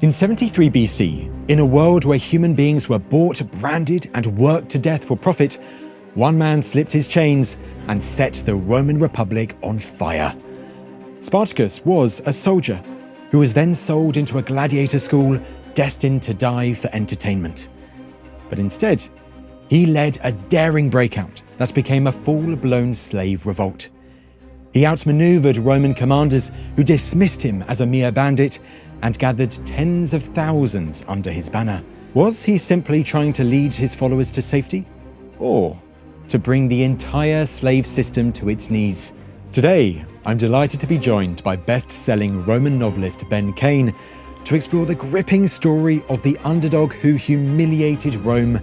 In 73 BC, in a world where human beings were bought, branded, and worked to death for profit, one man slipped his chains and set the Roman Republic on fire. Spartacus was a soldier who was then sold into a gladiator school destined to die for entertainment. But instead, he led a daring breakout that became a full-blown slave revolt. He outmaneuvered Roman commanders who dismissed him as a mere bandit and gathered tens of thousands under his banner. Was he simply trying to lead his followers to safety? Or to bring the entire slave system to its knees? Today, I'm delighted to be joined by best-selling Roman novelist Ben Kane to explore the gripping story of the underdog who humiliated Rome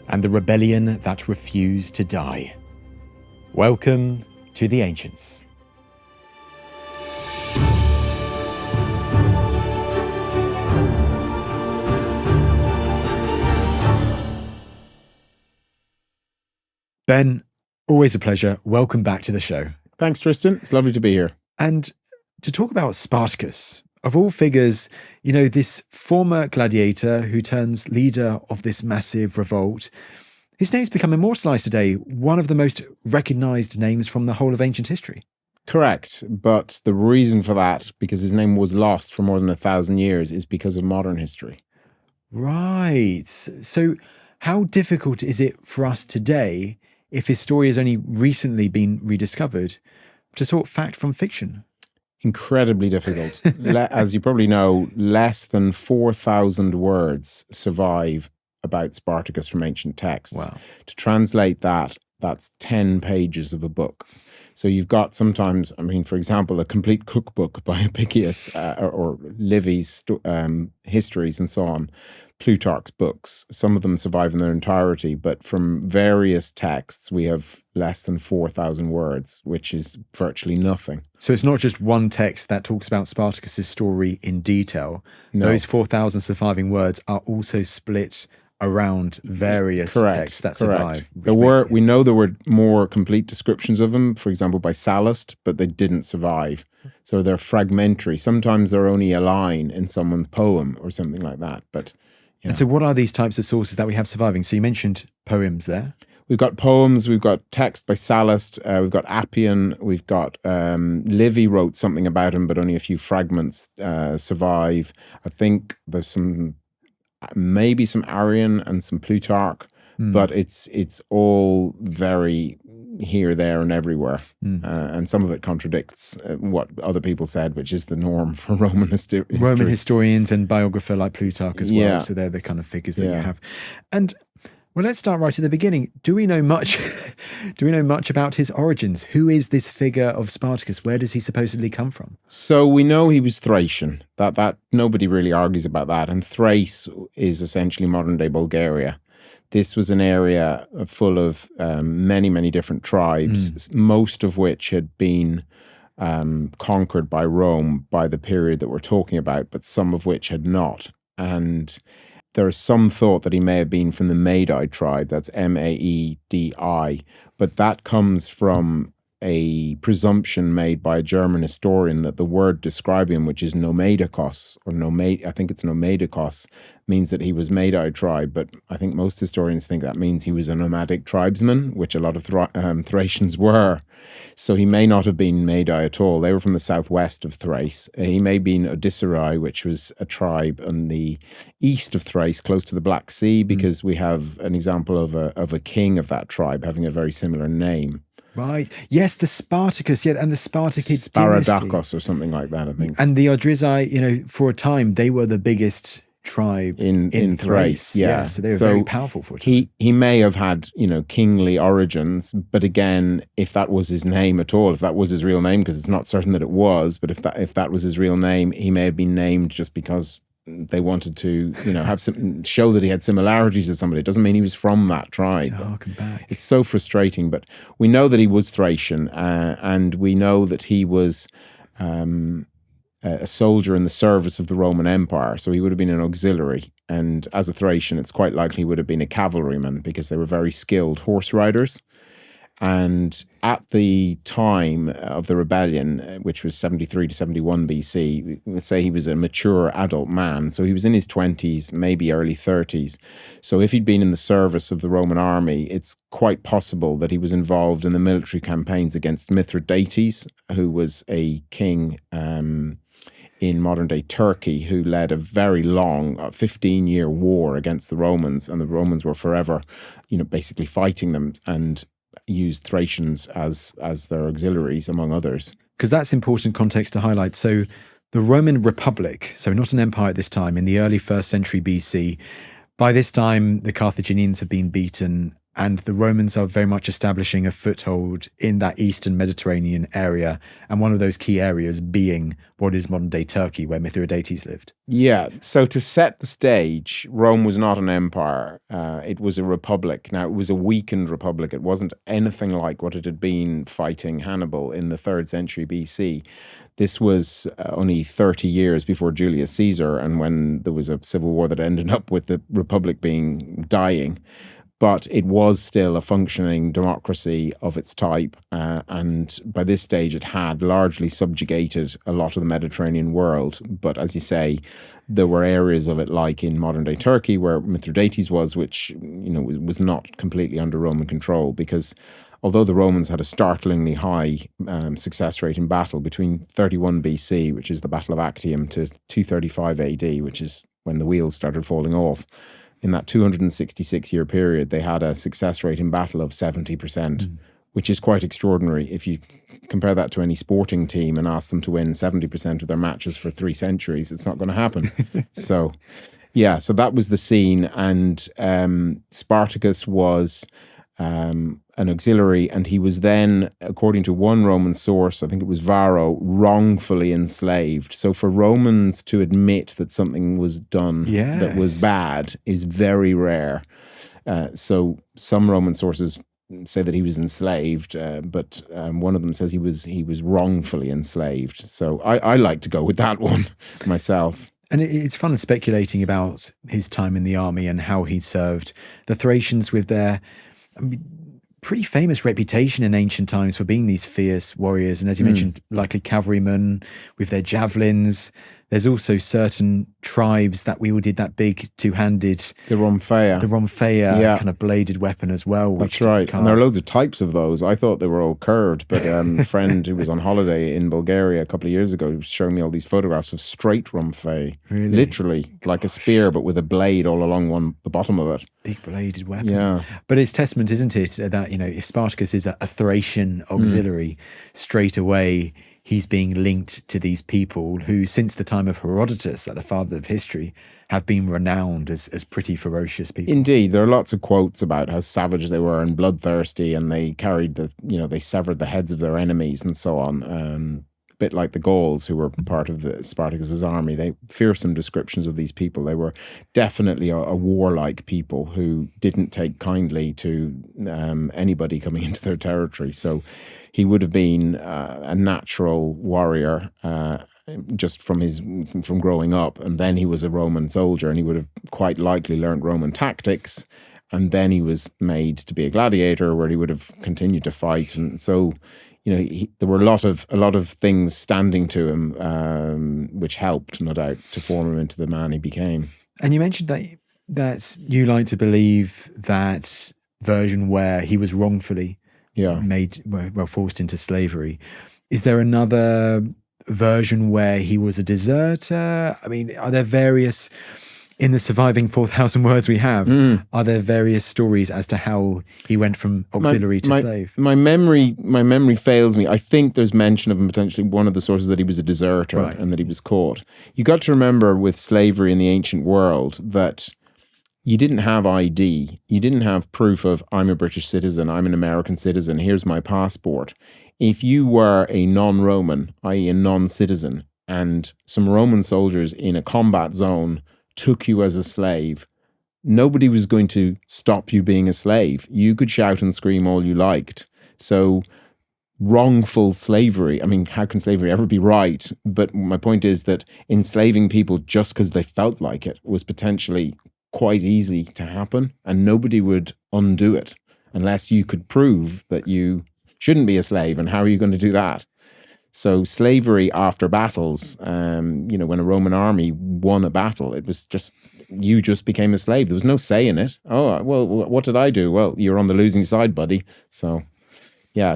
and the rebellion that refused to die. Welcome to the Ancients. Ben, always a pleasure. Welcome back to the show. Thanks, Tristan. It's lovely to be here. And to talk about Spartacus, of all figures, you know, this former gladiator who turns leader of this massive revolt, his name's become immortalized today, one of the most recognized names from the whole of ancient history. Correct. But the reason for that, because his name was lost for more than 1,000 years, is because of modern history. Right. So how difficult is it for us today, if his story has only recently been rediscovered, to sort fact from fiction? Incredibly difficult. As you probably know, less than 4,000 words survive about Spartacus from ancient texts. Wow. To translate that, that's 10 pages of a book. So you've got sometimes, for example, a complete cookbook by Apicius or Livy's histories and so on, Plutarch's books. Some of them survive in their entirety, but from various texts, we have less than 4,000 words, which is virtually nothing. So it's not just one text that talks about Spartacus's story in detail. No. Those 4,000 surviving words are also split around various texts that survive. We know there were more complete descriptions of them, for example, by Sallust, but they didn't survive. So they're fragmentary. Sometimes they're only a line in someone's poem or something like that. But And so what are these types of sources that we have surviving? So you mentioned poems there. We've got poems, we've got text by Sallust, we've got Appian, we've got Livy wrote something about him, but only a few fragments survive. I think there's maybe some Arrian and some Plutarch, but it's all very here, there, and everywhere. And some of it contradicts what other people said, which is the norm for Roman history. Roman historians and biographer like Plutarch as well. Yeah. So they're the kind of figures that you have. And well, let's start right at the beginning. Do we know much about his origins? Who is this figure of Spartacus? Where does he supposedly come from? So we know he was Thracian. That nobody really argues about that. And Thrace is essentially modern-day Bulgaria. This was an area full of many, many different tribes, most of which had been conquered by Rome by the period that we're talking about, but some of which had not. And there is some thought that he may have been from the Maedi tribe, that's Maedi, but that comes from a presumption made by a German historian that the word describing him, which is nomedikos, I think it's nomedikos, means that he was Maedi tribe, but I think most historians think that means he was a nomadic tribesman, which a lot of Thracians were. So he may not have been Maedi at all. They were from the southwest of Thrace. He may have been Odysserai, which was a tribe on the east of Thrace, close to the Black Sea, because we have an example of a king of that tribe having a very similar name. Right. Yes, the Spartacus, and the Spartacid Spartacus or something like that, I think. And the Odrysae, for a time, they were the biggest tribe in Thrace. Yeah. So they were very powerful for a time. He may have had, kingly origins, but again, if that was his name at all, if that was his real name, because it's not certain that it was, but if that was his real name, he may have been named just because they wanted to, show that he had similarities to somebody. It doesn't mean he was from that tribe. Harken back. It's so frustrating, but we know that he was Thracian, and we know that he was a soldier in the service of the Roman Empire. So he would have been an auxiliary, and as a Thracian, it's quite likely he would have been a cavalryman because they were very skilled horse riders. And at the time of the rebellion, which was 73 to 71 BC, let's say he was a mature adult man. So he was in his 20s, maybe early 30s. So if he'd been in the service of the Roman army, it's quite possible that he was involved in the military campaigns against Mithridates, who was a king in modern-day Turkey, who led a very long 15-year war against the Romans, and the Romans were forever, basically fighting them, and used Thracians as their auxiliaries, among others. Because that's important context to highlight. So the Roman Republic, so not an empire at this time, in the early 1st century BC, by this time the Carthaginians have been beaten, and the Romans are very much establishing a foothold in that eastern Mediterranean area, and one of those key areas being what is modern-day Turkey, where Mithridates lived. Yeah, so to set the stage, Rome was not an empire. It was a republic. Now, it was a weakened republic. It wasn't anything like what it had been fighting Hannibal in the 3rd century BC. This was only 30 years before Julius Caesar, and when there was a civil war that ended up with the republic dying. But it was still a functioning democracy of its type. And by this stage, it had largely subjugated a lot of the Mediterranean world. But as you say, there were areas of it, like in modern-day Turkey, where Mithridates was, which was not completely under Roman control. Because although the Romans had a startlingly high success rate in battle between 31 BC, which is the Battle of Actium, to 235 AD, which is when the wheels started falling off, in that 266-year period, they had a success rate in battle of 70%, which is quite extraordinary. If you compare that to any sporting team and ask them to win 70% of their matches for 3 centuries, it's not going to happen. So that was the scene. And Spartacus was an auxiliary, and he was then, according to one Roman source, I think it was Varro, wrongfully enslaved. So for Romans to admit that something was done that was bad is very rare. So some Roman sources say that he was enslaved, but one of them says he was wrongfully enslaved. So I like to go with that one myself. And it's fun speculating about his time in the army and how he served the Thracians with their pretty famous reputation in ancient times for being these fierce warriors. And as you mentioned, likely cavalrymen with their javelins. There's also certain tribes that wielded that big two-handed... The Rhomphaea kind of bladed weapon as well. That's right. And there are loads of types of those. I thought they were all curved, but a friend who was on holiday in Bulgaria a couple of years ago was showing me all these photographs of straight Rhomphaea. Really? Literally, like a spear, but with a blade all along the bottom of it. Big bladed weapon. Yeah. But it's testament, isn't it, that, if Spartacus is a Thracian auxiliary, straight away he's being linked to these people who, since the time of Herodotus, the father of history, have been renowned as pretty ferocious people. Indeed, there are lots of quotes about how savage they were and bloodthirsty, and they carried they severed the heads of their enemies and so on. A bit like the Gauls, who were part of the Spartacus's army. They fearsome descriptions of these people. They were definitely a warlike people who didn't take kindly to anybody coming into their territory. So he would have been a natural warrior just from growing up, and then he was a Roman soldier, and he would have quite likely learned Roman tactics, and then he was made to be a gladiator, where he would have continued to fight. And so there were a lot of things standing to him, which helped, no doubt, to form him into the man he became. And you mentioned that you like to believe that version where he was wrongfully forced into slavery. Is there another version where he was a deserter? I mean, are there various... In the surviving 4,000 words we have, are there various stories as to how he went from auxiliary to slave? My memory fails me. I think there's mention of him potentially one of the sources that he was a deserter and that he was caught. You got to remember with slavery in the ancient world that you didn't have ID. You didn't have proof of I'm a British citizen, I'm an American citizen, here's my passport. If you were a non-Roman, i.e. a non-citizen, and some Roman soldiers in a combat zone took you as a slave, nobody was going to stop you being a slave. You could shout and scream all you liked. So wrongful slavery, I mean, how can slavery ever be right? But my point is that enslaving people just because they felt like it was potentially quite easy to happen, and nobody would undo it. unless you could prove that you shouldn't be a slave. And how are you going to do that? So slavery after battles, when a Roman army won a battle, it was just, you just became a slave. There was no say in it. Oh, well, what did I do? Well, you're on the losing side, buddy. So, yeah,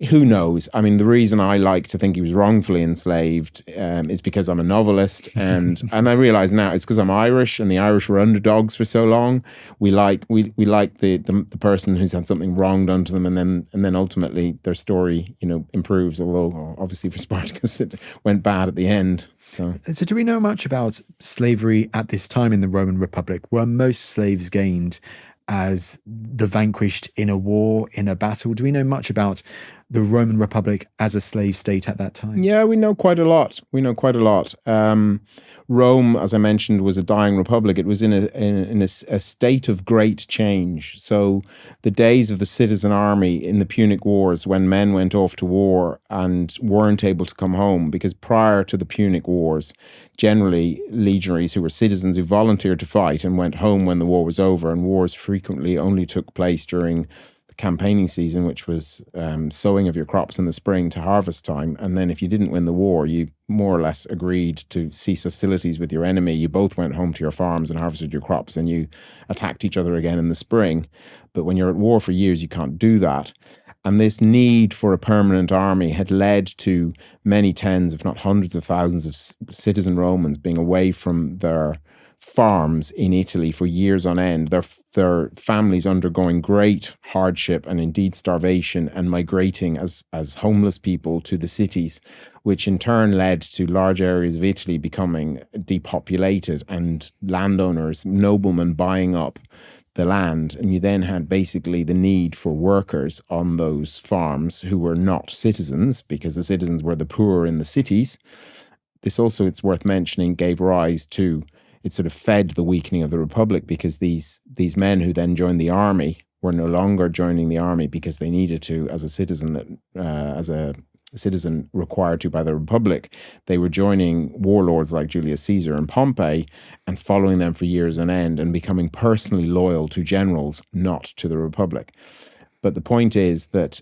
who knows? I mean, the reason I like to think he was wrongfully enslaved is because I'm a novelist, and I realize now it's because I'm Irish, and the Irish were underdogs for so long. We like the person who's had something wrong done to them, and then ultimately their story, improves. Although obviously for Spartacus it went bad at the end. So do we know much about slavery at this time in the Roman Republic? Were most slaves gained as the vanquished in a war, in a battle? Do we know much about the Roman Republic as a slave state at that time? Yeah, we know quite a lot. Rome, as I mentioned, was a dying republic. It was in a state of great change. So the days of the citizen army in the Punic Wars, when men went off to war and weren't able to come home, because prior to the Punic Wars, generally legionaries who were citizens who volunteered to fight and went home when the war was over, and wars frequently only took place during campaigning season, which was sowing of your crops in the spring to harvest time. And then if you didn't win the war, you more or less agreed to cease hostilities with your enemy. You both went home to your farms and harvested your crops, and you attacked each other again in the spring. But when you're at war for years, you can't do that. And this need for a permanent army had led to many tens, if not hundreds of thousands of citizen Romans being away from their farms in Italy for years on end, their families undergoing great hardship and indeed starvation, and migrating as homeless people to the cities, which in turn led to large areas of Italy becoming depopulated and landowners, noblemen buying up the land. And you then had basically the need for workers on those farms who were not citizens, because the citizens were the poor in the cities. This also, it's worth mentioning, gave rise to, it sort of fed the weakening of the Republic, because these men who then joined the army were no longer joining the army because they needed to as a citizen, required to by the Republic. They were joining warlords like Julius Caesar and Pompey and following them for years on end and becoming personally loyal to generals, not to the Republic. But the point is that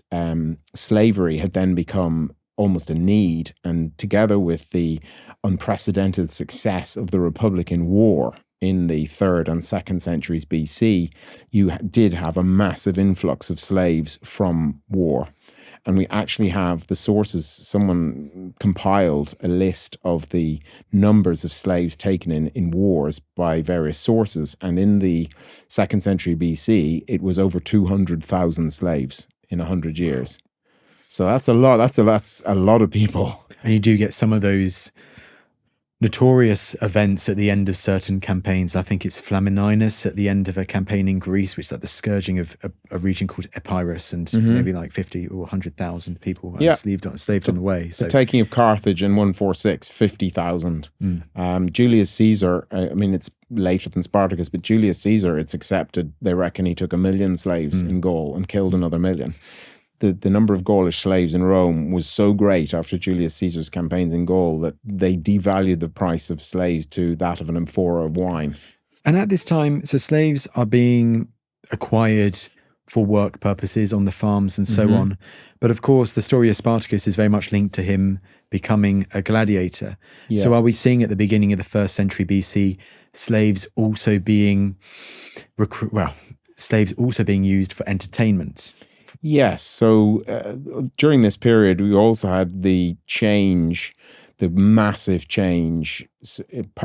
slavery had then become almost a need, and together with the unprecedented success of the Republic in war in the 3rd and 2nd centuries BC, you did have a massive influx of slaves from war. And we actually have the sources. Someone compiled a list of the numbers of slaves taken in wars by various sources. And in the 2nd century BC, it was over 200,000 slaves in 100 years. So that's a lot. That's a lot of people. And you do get some of those notorious events at the end of certain campaigns. I think it's Flamininus at the end of a campaign in Greece, which is like the scourging of a region called Epirus, and maybe like 50 or 100,000 people slaved on the way. So the taking of Carthage in 146, 50,000. Julius Caesar, I mean, it's later than Spartacus, but Julius Caesar, it's accepted, they reckon he took 1 million slaves in Gaul and killed another 1 million. The number of Gaulish slaves in Rome was so great after Julius Caesar's campaigns in Gaul that they devalued the price of slaves to that of an amphora of wine. And at this time, so slaves are being acquired for work purposes on the farms and so on. But of course, the story of Spartacus is very much linked to him becoming a gladiator. Yeah. So are we seeing at the beginning of the 1st century BC, slaves also being used for entertainment? Yes. So during this period, we also had the massive change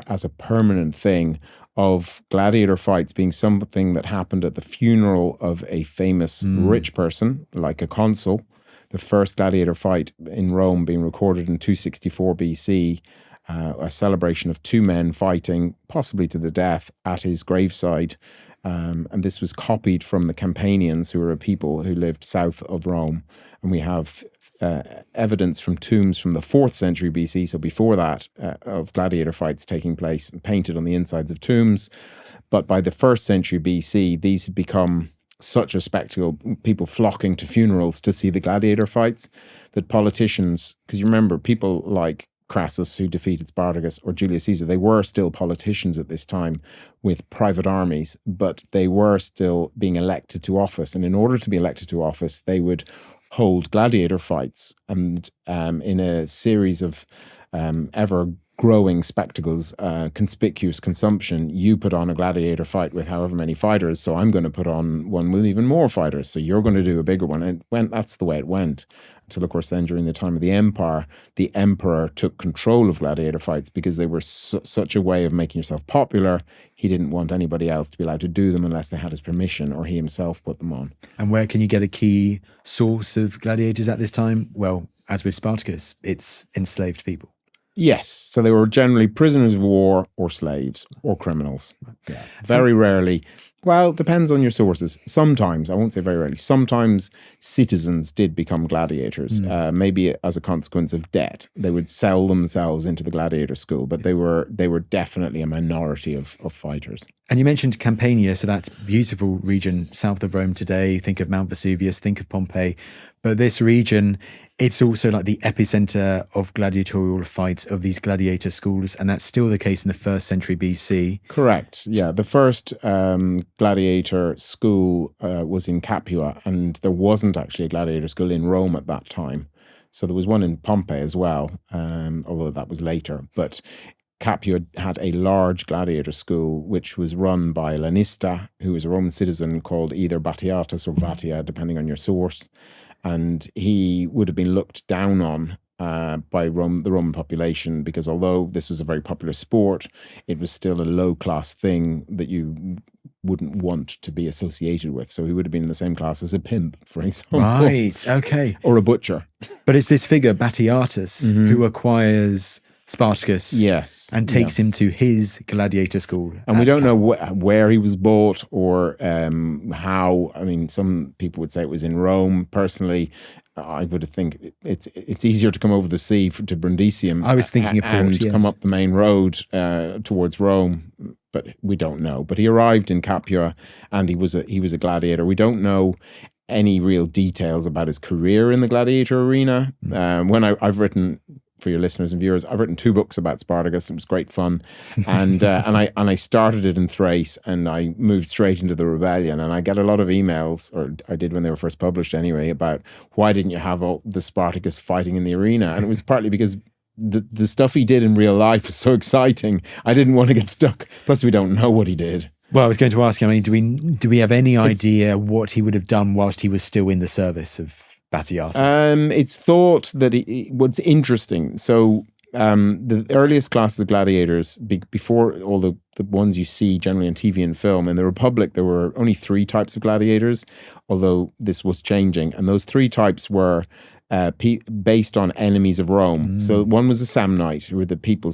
as a permanent thing of gladiator fights being something that happened at the funeral of a famous rich person, like a consul. The first gladiator fight in Rome being recorded in 264 BC, a celebration of 2 men fighting, possibly to the death, at his graveside. And this was copied from the Campanians, who were a people who lived south of Rome. And we have evidence from tombs from the 4th century BC, so before that, of gladiator fights taking place and painted on the insides of tombs. But by the 1st century BC, these had become such a spectacle, people flocking to funerals to see the gladiator fights, that politicians, because you remember people like Crassus, who defeated Spartacus, or Julius Caesar, they were still politicians at this time with private armies, but they were still being elected to office. And in order to be elected to office, they would hold gladiator fights. And in a series of ever growing spectacles, conspicuous consumption, you put on a gladiator fight with however many fighters, so I'm going to put on one with even more fighters, so you're going to do a bigger one. And that's the way it went. Until, of course, then during the time of the empire, the emperor took control of gladiator fights because they were such a way of making yourself popular. He didn't want anybody else to be allowed to do them unless they had his permission or he himself put them on. And where can you get a key source of gladiators at this time? Well, as with Spartacus, it's enslaved people. Yes, so they were generally prisoners of war or slaves or criminals. Yeah. Very rarely, well, it depends on your sources. Sometimes, I won't say very rarely, sometimes citizens did become gladiators, maybe as a consequence of debt. They would sell themselves into the gladiator school, but they were definitely a minority of fighters. And you mentioned Campania, so that's beautiful region south of Rome today. Think of Mount Vesuvius, think of Pompeii. But this region, it's also like the epicenter of gladiatorial fights of these gladiator schools, and that's still the case in the 1st century BC. Correct, yeah. The first gladiator school was in Capua, and there wasn't actually a gladiator school in Rome at that time. So there was one in Pompeii as well, although that was later. But Capua had a large gladiator school, which was run by a lanista, who was a Roman citizen called either Batiatus or Vatia, depending on your source. And he would have been looked down on by the Roman population because although this was a very popular sport, it was still a low-class thing that you wouldn't want to be associated with. So he would have been in the same class as a pimp, for example. Right, okay. Or a butcher. But it's this figure, Batiatus, who acquires Spartacus, yes, and takes him to his gladiator school. And we don't know where he was bought or how. I mean, some people would say it was in Rome. Personally, I would think it's easier to come over the sea to Brundisium. I was thinking of port, and yes. come up the main road towards Rome, but we don't know. But he arrived in Capua, and he was a gladiator. We don't know any real details about his career in the gladiator arena. When I've written, for your listeners and viewers, I've written 2 books about Spartacus. It was great fun, and I started it in Thrace, and I moved straight into the rebellion. And I get a lot of emails, or I did when they were first published anyway, about why didn't you have all the Spartacus fighting in the arena? And it was partly because the stuff he did in real life was so exciting. I didn't want to get stuck. Plus, we don't know what he did. Well, I was going to ask you, I mean, do we have any idea what he would have done whilst he was still in the service of Batiatus? It's thought that what's interesting. So the earliest classes of gladiators, before all the ones you see generally on TV and film, in the Republic there were only 3 types of gladiators, although this was changing. And those 3 types were based on enemies of Rome. So one was the Samnite, who were the people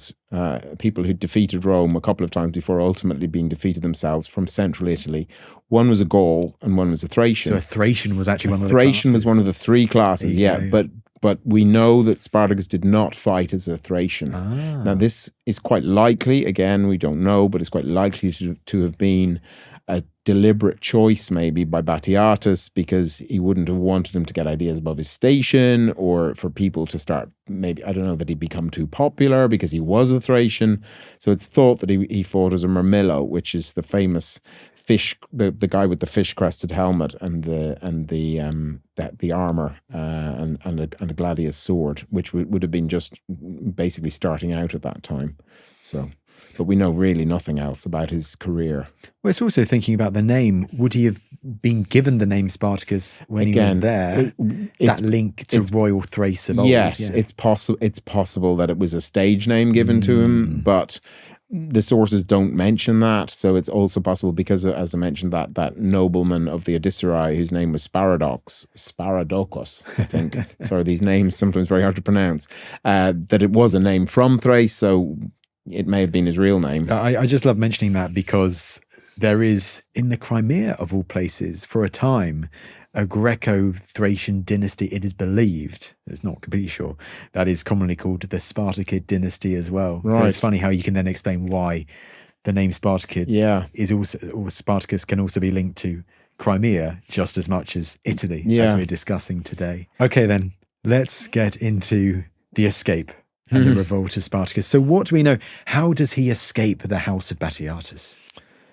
who defeated Rome a couple of times before ultimately being defeated themselves from central Italy. One was a Gaul and one was a Thracian. So a Thracian was actually one of the Thracian was one of the 3 classes, But we know that Spartacus did not fight as a Thracian. Now, this is quite likely, again, we don't know, but it's quite likely to have been a deliberate choice maybe by Batiatus, because he wouldn't have wanted him to get ideas above his station, or for people to start, maybe, I don't know, that he'd become too popular because he was a Thracian. So it's thought that he fought as a Murmillo, which is the famous fish, the guy with the fish-crested helmet and the armor and a gladius sword, which would have been just basically starting out at that time. So, but we know really nothing else about his career. Well, it's also thinking about the name. Would he have been given the name Spartacus when he was there? That link to royal Thrace of old. Yes, yeah. It's possible that it was a stage name given to him, but the sources don't mention that. So it's also possible because, as I mentioned, that nobleman of the Odysseirae, whose name was Sparadokos, I think. Sorry, these names sometimes very hard to pronounce. That it was a name from Thrace, so it may have been his real name. I just love mentioning that because there is, in the Crimea of all places, for a time, a Greco-Thracian dynasty, it is believed, it's not completely sure, that is commonly called the Spartacid dynasty as well. Right. So it's funny how you can then explain why the name Spartacid is also, or Spartacus can also be linked to Crimea just as much as Italy, as we're discussing today. Okay then, let's get into the escape. and the revolt of Spartacus. So what do we know? How does he escape the house of Batiatus?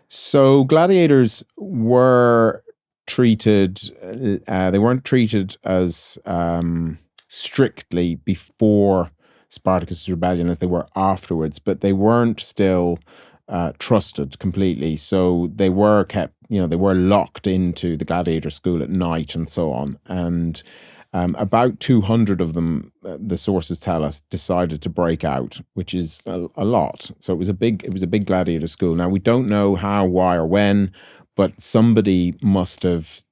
So gladiators were treated, they weren't treated as strictly before Spartacus' rebellion as they were afterwards, but they weren't still trusted completely. So they were kept, they were locked into the gladiator school at night and so on. And about 200 of them, the sources tell us, decided to break out, which is a lot. So it was a big gladiator school. Now we don't know how, why, or when, but somebody must have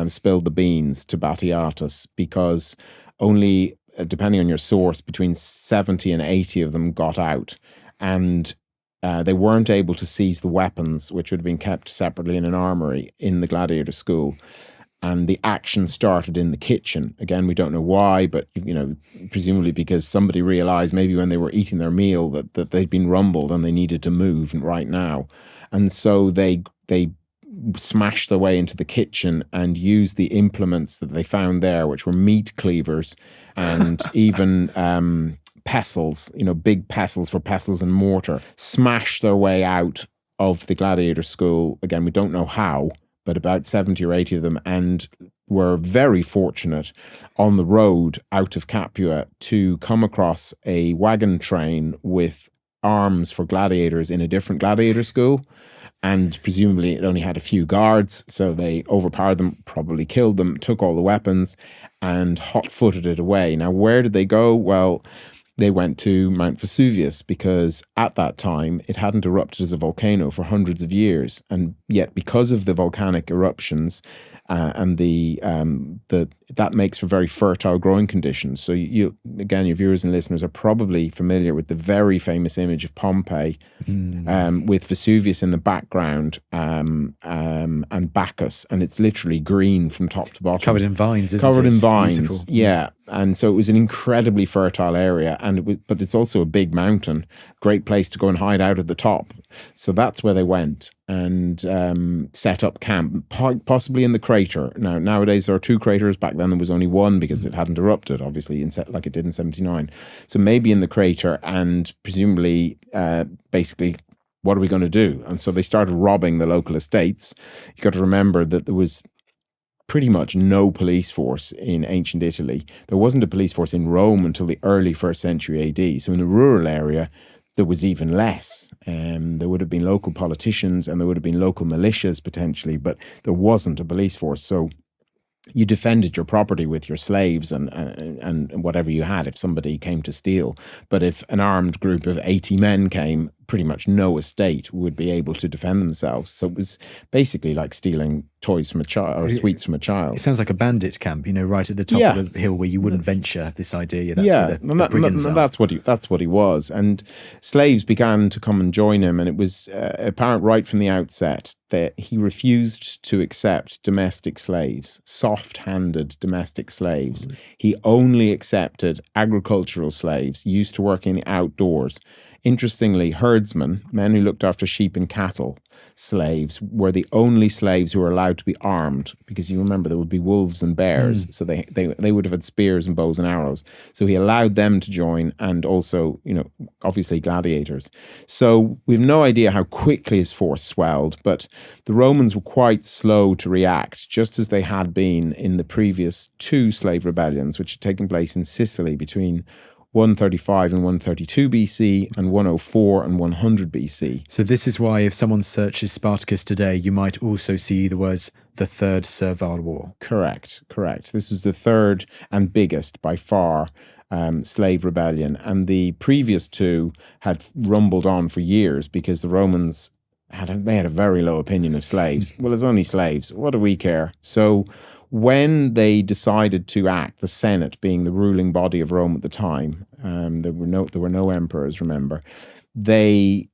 spilled the beans to Batiatus, because only, depending on your source, between 70 and 80 of them got out, and they weren't able to seize the weapons, which would have been kept separately in an armory in the gladiator school. And the action started in the kitchen. Again, we don't know why, but presumably because somebody realized maybe when they were eating their meal that they'd been rumbled and they needed to move right now. And so they smashed their way into the kitchen and used the implements that they found there, which were meat cleavers and even pestles, big pestles for pestles and mortar, smashed their way out of the gladiator school. Again, we don't know how, but about 70 or 80 of them, and were very fortunate on the road out of Capua to come across a wagon train with arms for gladiators in a different gladiator school. And presumably it only had a few guards, so they overpowered them, probably killed them, took all the weapons, and hot-footed it away. Now, where did they go? Well, they went to Mount Vesuvius, because at that time it hadn't erupted as a volcano for hundreds of years, and yet because of the volcanic eruptions and that makes for very fertile growing conditions. So you again, your viewers and listeners are probably familiar with the very famous image of Pompeii with Vesuvius in the background and Bacchus, and it's literally green from top to bottom, covered in vines, isn't it? Covered in vines, beautiful. yeah. And so it was an incredibly fertile area, but it's also a big mountain, great place to go and hide out at the top. So that's where they went and set up camp, possibly in the crater. Now, nowadays there are two craters. Back then there was only one because it hadn't erupted, obviously, like it did in 79. So maybe in the crater, and presumably, basically, what are we going to do? And so they started robbing the local estates. You got to remember that there was pretty much no police force in ancient Italy. There wasn't a police force in Rome until the early 1st century AD. So in a rural area, there was even less. There would have been local politicians and there would have been local militias potentially, but there wasn't a police force. So you defended your property with your slaves and whatever you had if somebody came to steal. But if an armed group of 80 men came, pretty much no estate would be able to defend themselves. So it was basically like stealing toys from a child or sweets from a child. It sounds like a bandit camp, right at the top of the hill where you wouldn't venture. This idea, that's what he was. And slaves began to come and join him, and it was apparent right from the outset that he refused to accept domestic slaves, soft-handed domestic slaves. He only accepted agricultural slaves used to work in the outdoors. Interestingly, herdsmen, men who looked after sheep and cattle, slaves, were the only slaves who were allowed to be armed, because you remember there would be wolves and bears, so they would have had spears and bows and arrows. So he allowed them to join, and also, obviously gladiators. So we have no idea how quickly his force swelled, but the Romans were quite slow to react, just as they had been in the previous two slave rebellions, which had taken place in Sicily between 135 and 132 BC and 104 and 100 BC. So this is why if someone searches Spartacus today, you might also see the words the Third Servile War. Correct. This was the third and biggest by far slave rebellion. And the previous two had rumbled on for years because the Romans had a very low opinion of slaves. Well, it's only slaves. What do we care? So when they decided to act, the Senate being the ruling body of Rome at the time, there were no emperors, remember, they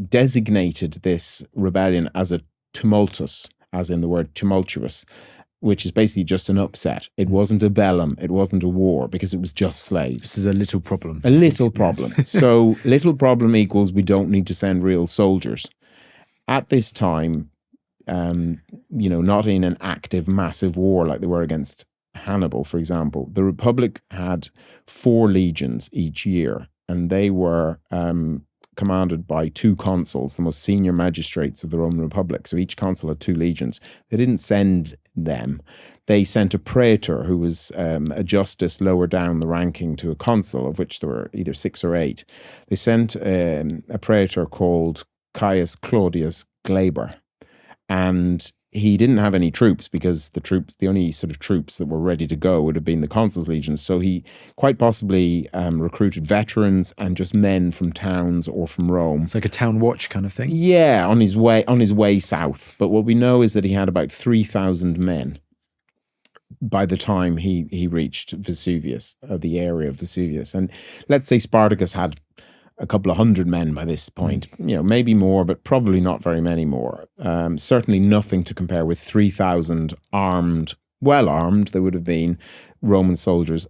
designated this rebellion as a tumultus, as in the word tumultuous, which is basically just an upset. It wasn't a bellum. It wasn't a war, because it was just slaves. This is a little problem. A little problem. So little problem equals we don't need to send real soldiers. At this time, not in an active, massive war like they were against Hannibal, for example, the Republic had 4 legions each year, and they were commanded by 2 consuls, the most senior magistrates of the Roman Republic. So each consul had 2 legions. They didn't send them. They sent a praetor, who was a justice lower down the ranking to a consul, of which there were either 6 or 8. They sent a praetor called Caius Claudius Glaber, and he didn't have any troops, because the only sort of troops that were ready to go would have been the consul's legions. So he quite possibly recruited veterans and just men from towns or from Rome. It's like a town watch kind of thing. Yeah, on his way south. But what we know is that he had about 3,000 men by the time he reached Vesuvius, the area of Vesuvius. And let's say Spartacus had a couple of hundred men by this point, maybe more, but probably not very many more. Certainly nothing to compare with 3,000 armed, well armed, they would have been Roman soldiers,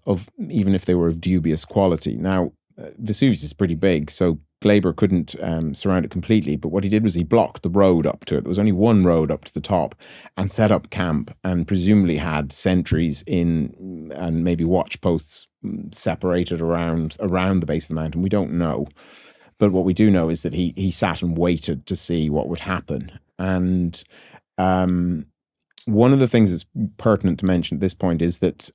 even if they were of dubious quality. Now, Vesuvius is pretty big, so Glaber couldn't surround it completely, but what he did was he blocked the road up to it. There was only one road up to the top, and set up camp, and presumably had sentries in and maybe watch posts separated around the base of the mountain. We don't know. But what we do know is that he sat and waited to see what would happen. And one of the things that's pertinent to mention at this point is that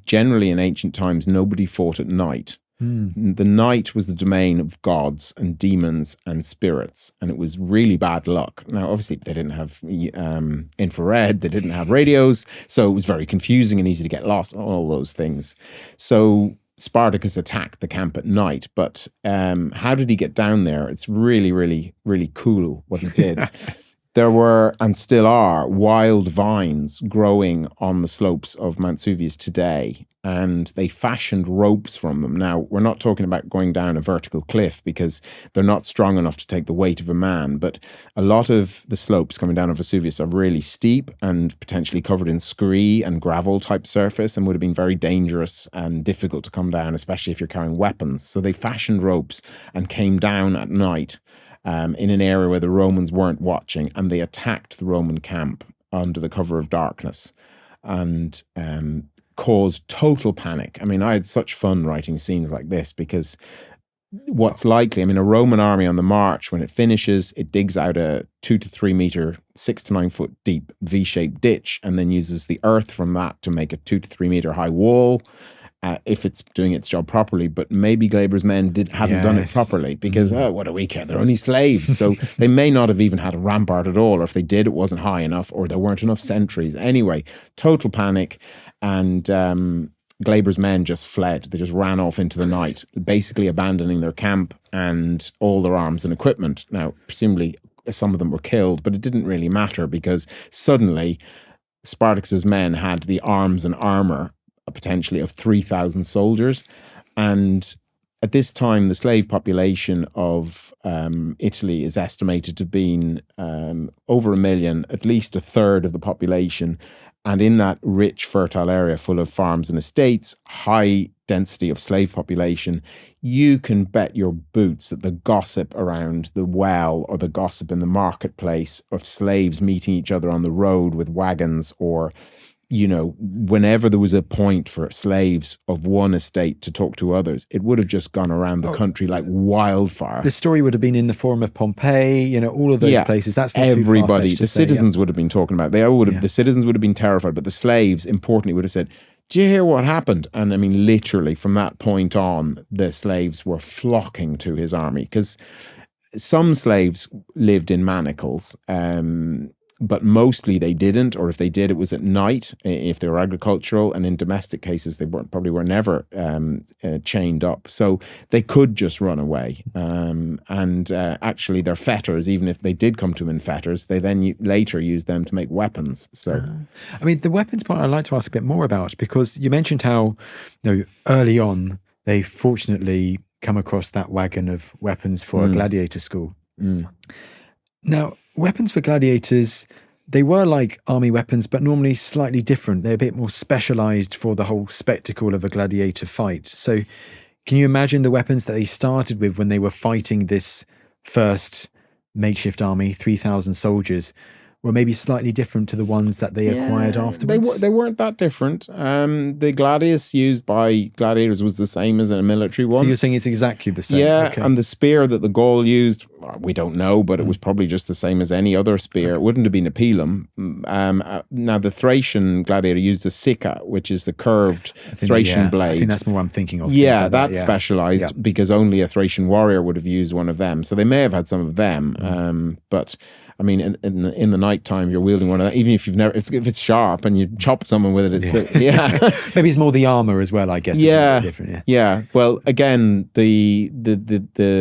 generally in ancient times, nobody fought at night. The night was the domain of gods and demons and spirits, and it was really bad luck. Now, obviously, they didn't have infrared, they didn't have radios, so it was very confusing and easy to get lost, all those things. So Spartacus attacked the camp at night, but how did he get down there? It's really, really, really cool what he did. There were, and still are, wild vines growing on the slopes of Mount Vesuvius today, and they fashioned ropes from them. Now, we're not talking about going down a vertical cliff, because they're not strong enough to take the weight of a man, but a lot of the slopes coming down on Vesuvius are really steep and potentially covered in scree and gravel type surface, and would have been very dangerous and difficult to come down, especially if you're carrying weapons. So they fashioned ropes and came down at night in an area where the Romans weren't watching, and they attacked the Roman camp under the cover of darkness and caused total panic. I mean, I had such fun writing scenes like this, because what's likely, a Roman army on the march, when it finishes, it digs out a 2 to 3 meter, 6 to 9 foot deep V-shaped ditch, and then uses the earth from that to make a 2 to 3 meter high wall. If it's doing its job properly, but maybe Glaber's men hadn't done it properly, because, what do we care? They're only slaves. So they may not have even had a rampart at all, or if they did, it wasn't high enough, or there weren't enough sentries. Anyway, total panic, and Glaber's men just fled. They just ran off into the night, basically abandoning their camp and all their arms and equipment. Now, presumably some of them were killed, but it didn't really matter, because suddenly Spartacus's men had the arms and armor potentially of 3,000 soldiers. And at this time, the slave population of Italy is estimated to have been over 1 million, at least a third of the population. And in that rich, fertile area full of farms and estates, high density of slave population, you can bet your boots that the gossip around the well, or the gossip in the marketplace of slaves meeting each other on the road with wagons, or whenever there was a point for slaves of one estate to talk to others, it would have just gone around the country like wildfire. The story would have been in the Forum of Pompeii, all of those places. That's not everybody. The citizens would have been talking about it. They would have. The citizens would have been terrified, but the slaves, importantly, would have said, "Do you hear what happened?" And literally from that point on, the slaves were flocking to his army, because some slaves lived in manacles. But mostly they didn't, or if they did, it was at night, if they were agricultural, and in domestic cases, they probably were never chained up. So they could just run away. Actually, their fetters, even if they did come to them in fetters, they then later used them to make weapons. So, the weapons part I'd like to ask a bit more about, because you mentioned how early on they fortunately come across that wagon of weapons for a gladiator school. Now, weapons for gladiators, they were like army weapons, but normally slightly different. They're a bit more specialized for the whole spectacle of a gladiator fight. So can you imagine the weapons that they started with when they were fighting this first makeshift army, 3,000 soldiers? were maybe slightly different to the ones that they acquired afterwards? They weren't that different. The gladius used by gladiators was the same as a military one. So you're saying it's exactly the same? Yeah, okay. And the spear that the Gaul used, we don't know, but it was probably just the same as any other spear. It wouldn't have been a pilum. Now, the Thracian gladiator used a sicca, which is the curved Thracian blade. I think that's more what I'm thinking of. Yeah, that's specialized because only a Thracian warrior would have used one of them. So they may have had some of them, but I mean, in the nighttime, you're wielding one of that. Even if if it's sharp and you chop someone with it, maybe it's more the armor as well. I guess. Yeah. Well, again, the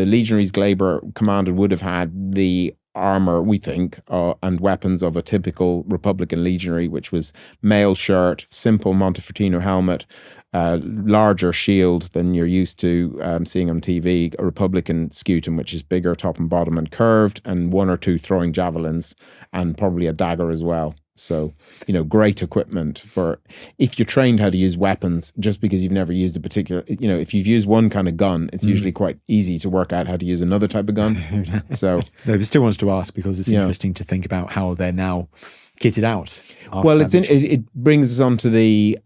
legionaries Glaber commanded would have had the armor, we think, and weapons of a typical Republican legionary, which was mail shirt, simple Montefertino helmet, larger shield than you're used to seeing on TV, a Republican scutum, which is bigger top and bottom and curved, and one or two throwing javelins, and probably a dagger as well. So, great equipment for if you're trained how to use weapons, just because you've never used a particular, if you've used one kind of gun, it's usually quite easy to work out how to use another type of gun. So, no, but still wants to ask because it's interesting to think about how they're now kitted out. Well, it brings us on to the,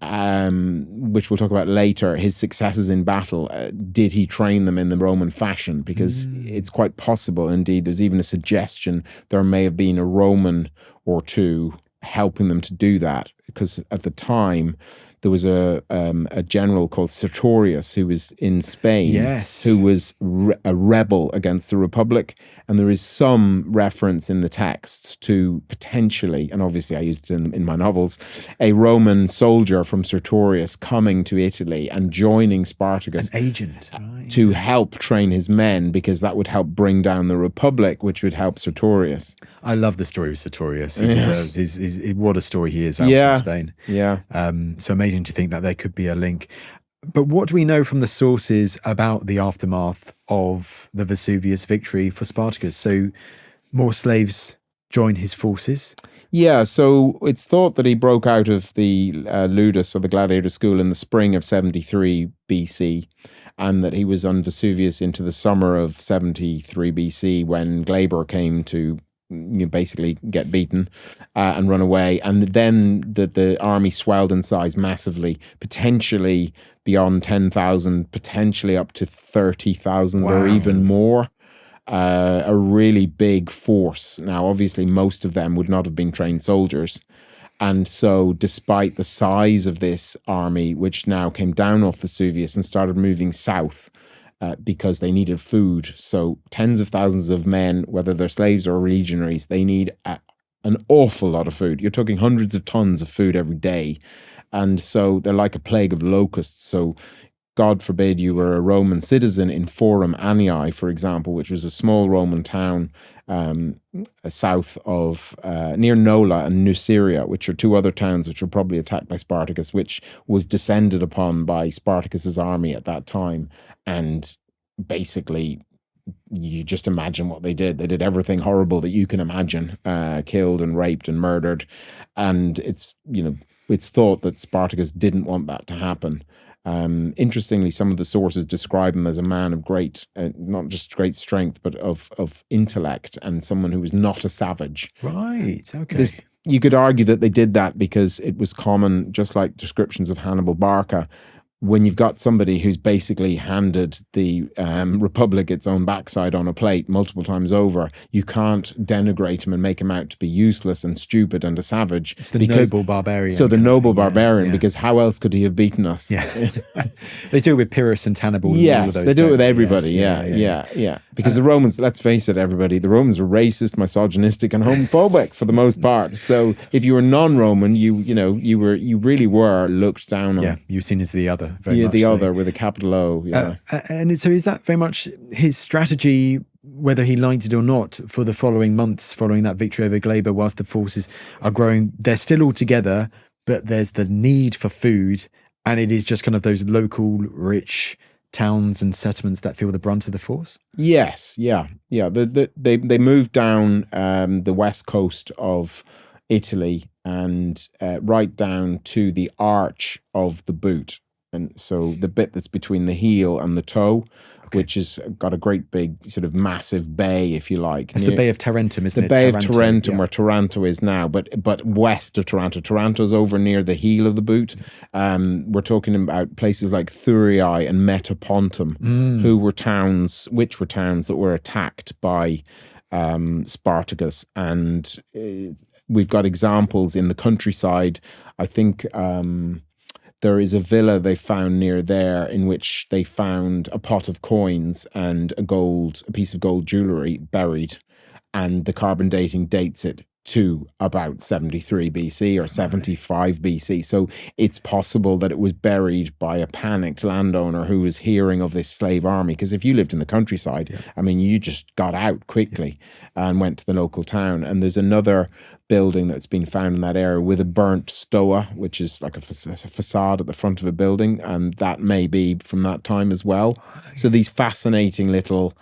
which we'll talk about later, his successes in battle. Did he train them in the Roman fashion? Because it's quite possible, indeed, there's even a suggestion there may have been a Roman or two helping them to do that, because at the time there was a general called Sertorius who was in Spain, who was a rebel against the Republic, and there is some reference in the texts to potentially, and obviously I used it in my novels, a Roman soldier from Sertorius coming to Italy and joining Spartacus, an agent, to help train his men, because that would help bring down the Republic, which would help Sertorius. I love the story of Sertorius. He deserves his what a story he is out in Spain. Yeah. So amazing to think that there could be a link. But what do we know from the sources about the aftermath of the Vesuvius victory for Spartacus? So more slaves join his forces? Yeah, so it's thought that he broke out of the Ludus, or the gladiator school, in the spring of 73 BC, and that he was on Vesuvius into the summer of 73 BC when Glaber came to basically get beaten and run away. And then the army swelled in size massively, potentially beyond 10,000, potentially up to 30,000 or even more. A really big force. Now, obviously, most of them would not have been trained soldiers. And so, despite the size of this army, which now came down off Vesuvius and started moving south, because they needed food. So tens of thousands of men, whether they're slaves or legionaries, they need an awful lot of food. You're talking hundreds of tons of food every day. And so they're like a plague of locusts. So God forbid you were a Roman citizen in Forum Anii, for example, which was a small Roman town south of, near Nola and Nuceria, which are two other towns which were probably attacked by Spartacus, which was descended upon by Spartacus's army at that time. And basically, you just imagine what they did. They did everything horrible that you can imagine, killed and raped and murdered. And it's thought that Spartacus didn't want that to happen. Interestingly, some of the sources describe him as a man of great, not just great strength, but of intellect, and someone who was not a savage. Right, okay. You could argue that they did that because it was common, just like descriptions of Hannibal Barca, when you've got somebody who's basically handed the Republic its own backside on a plate multiple times over, you can't denigrate him and make him out to be useless and stupid and a savage. It's the noble barbarian. So the noble barbarian, because how else could he have beaten us? Yeah. They do it with Pyrrhus and Hannibal. Yes, and all of those, they do it with everybody. Yes. Yeah. Because the Romans, let's face it, everybody, the Romans were racist, misogynistic, and homophobic for the most part. So if you were non-Roman, you really were looked down on. Yeah, you were seen as the other. Other with a capital O. Yeah. And so is that very much his strategy, whether he liked it or not, for the following months following that victory over Glaber, whilst the forces are growing? They're still all together, but there's the need for food, and it is just kind of those local rich towns and settlements that feel the brunt of the force? Yes, yeah. They moved down the west coast of Italy and right down to the Arch of the Boot. And so the bit that's between the heel and the toe, which has got a great big sort of massive bay, if you like. It's the Bay of Tarentum, isn't it? The Bay of Taranto, Tarentum, where Taranto is now, but west of Taranto. Taranto's over near the heel of the boot. We're talking about places like Thurii and Metapontum, which were towns that were attacked by Spartacus. And we've got examples in the countryside. I think there is a villa they found near there in which they found a pot of coins and a piece of gold jewellery buried, and the carbon dating dates it to about 73 BC or 75 BC. So it's possible that it was buried by a panicked landowner who was hearing of this slave army. Because if you lived in the countryside, I mean, you just got out quickly and went to the local town. And there's another building that's been found in that area with a burnt stoa, which is like a facade at the front of a building. And that may be from that time as well. So these fascinating little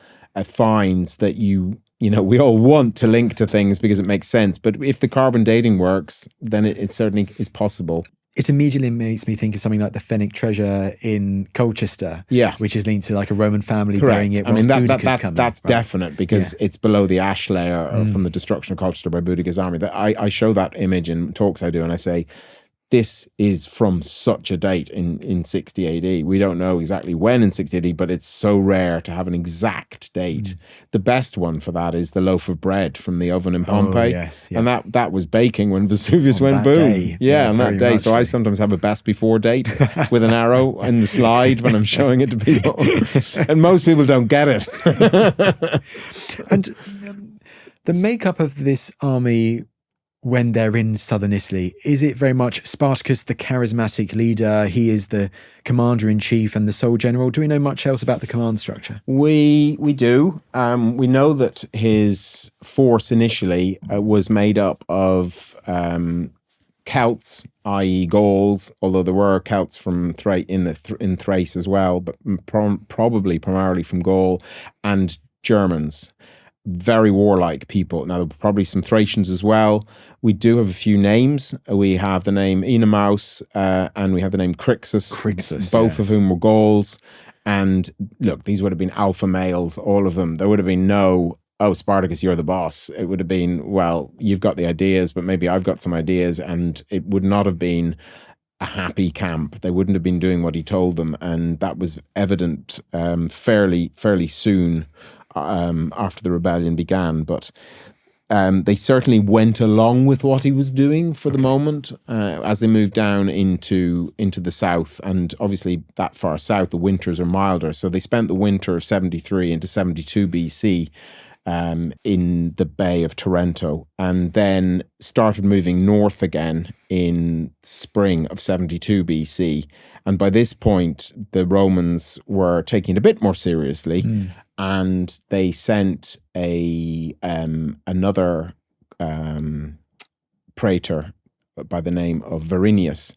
finds that we all want to link to things because it makes sense. But if the carbon dating works, then it certainly is possible. It immediately makes me think of something like the Fenwick treasure in Colchester, which is linked to like a Roman family burying it. I mean, that's definite because it's below the ash layer from the destruction of Colchester by Boudicca's army. I show that image in talks I do, and I say, this is from such a date in 60 AD. We don't know exactly when in 60 AD, but it's so rare to have an exact date. The best one for that is the loaf of bread from the oven in Pompeii. And that was baking when Vesuvius went boom. On that day. So I sometimes have a best before date with an arrow in the slide when I'm showing it to people. And most people don't get it. And the makeup of this army when they're in southern Italy, is it very much Spartacus, the charismatic leader? He is the commander-in-chief and the sole general. Do we know much else about the command structure? We do. We know that his force initially was made up of Celts, i.e. Gauls, although there were Celts from in Thrace as well, but probably primarily from Gaul, and Germans. Very warlike people. Now, there were probably some Thracians as well. We do have a few names. We have the name Enemaus and we have the name Crixus. Both of whom were Gauls. And look, these would have been alpha males, all of them. There would have been no, oh, Spartacus, you're the boss. It would have been, well, you've got the ideas, but maybe I've got some ideas. And it would not have been a happy camp. They wouldn't have been doing what he told them. And that was evident fairly soon after the rebellion began, but they certainly went along with what he was doing for the moment as they moved down into the south, and obviously that far south the winters are milder, so they spent the winter of 73 into 72 BC in the Bay of Taranto, and then started moving north again in spring of 72 BC. And by this point, the Romans were taking it a bit more seriously, and they sent another praetor by the name of Verinius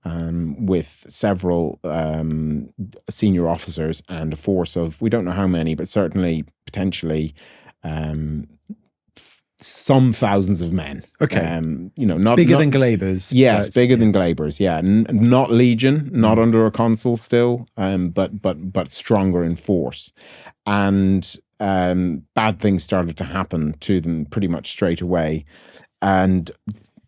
with several senior officers and a force of, we don't know how many, but certainly potentially some thousands of men. Not bigger than Glabers. Yes, bigger than Glabers. Yeah, not legion, not under a consul still, but stronger in force. And bad things started to happen to them pretty much straight away. And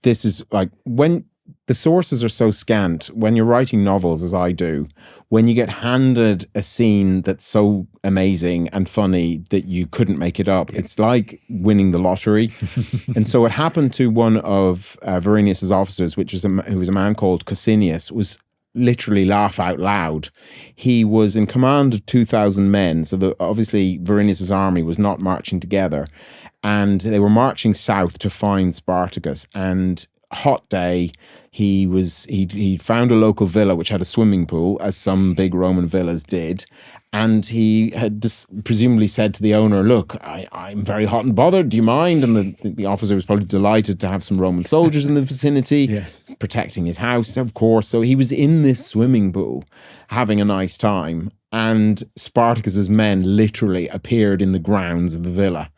this is like when the sources are so scant, when you're writing novels, as I do, when you get handed a scene that's so amazing and funny that you couldn't make it up, it's like winning the lottery. And so what happened to one of Verinius's officers, who was a man called Licinius, was literally laugh out loud. He was in command of 2,000 men, so obviously Verinius's army was not marching together, and they were marching south to find Spartacus. And hot day, he found a local villa which had a swimming pool, as some big Roman villas did, and he had presumably said to the owner, look, I'm very hot and bothered, do you mind? And the officer was probably delighted to have some Roman soldiers in the vicinity, protecting his house, of course. So he was in this swimming pool having a nice time, and Spartacus's men literally appeared in the grounds of the villa.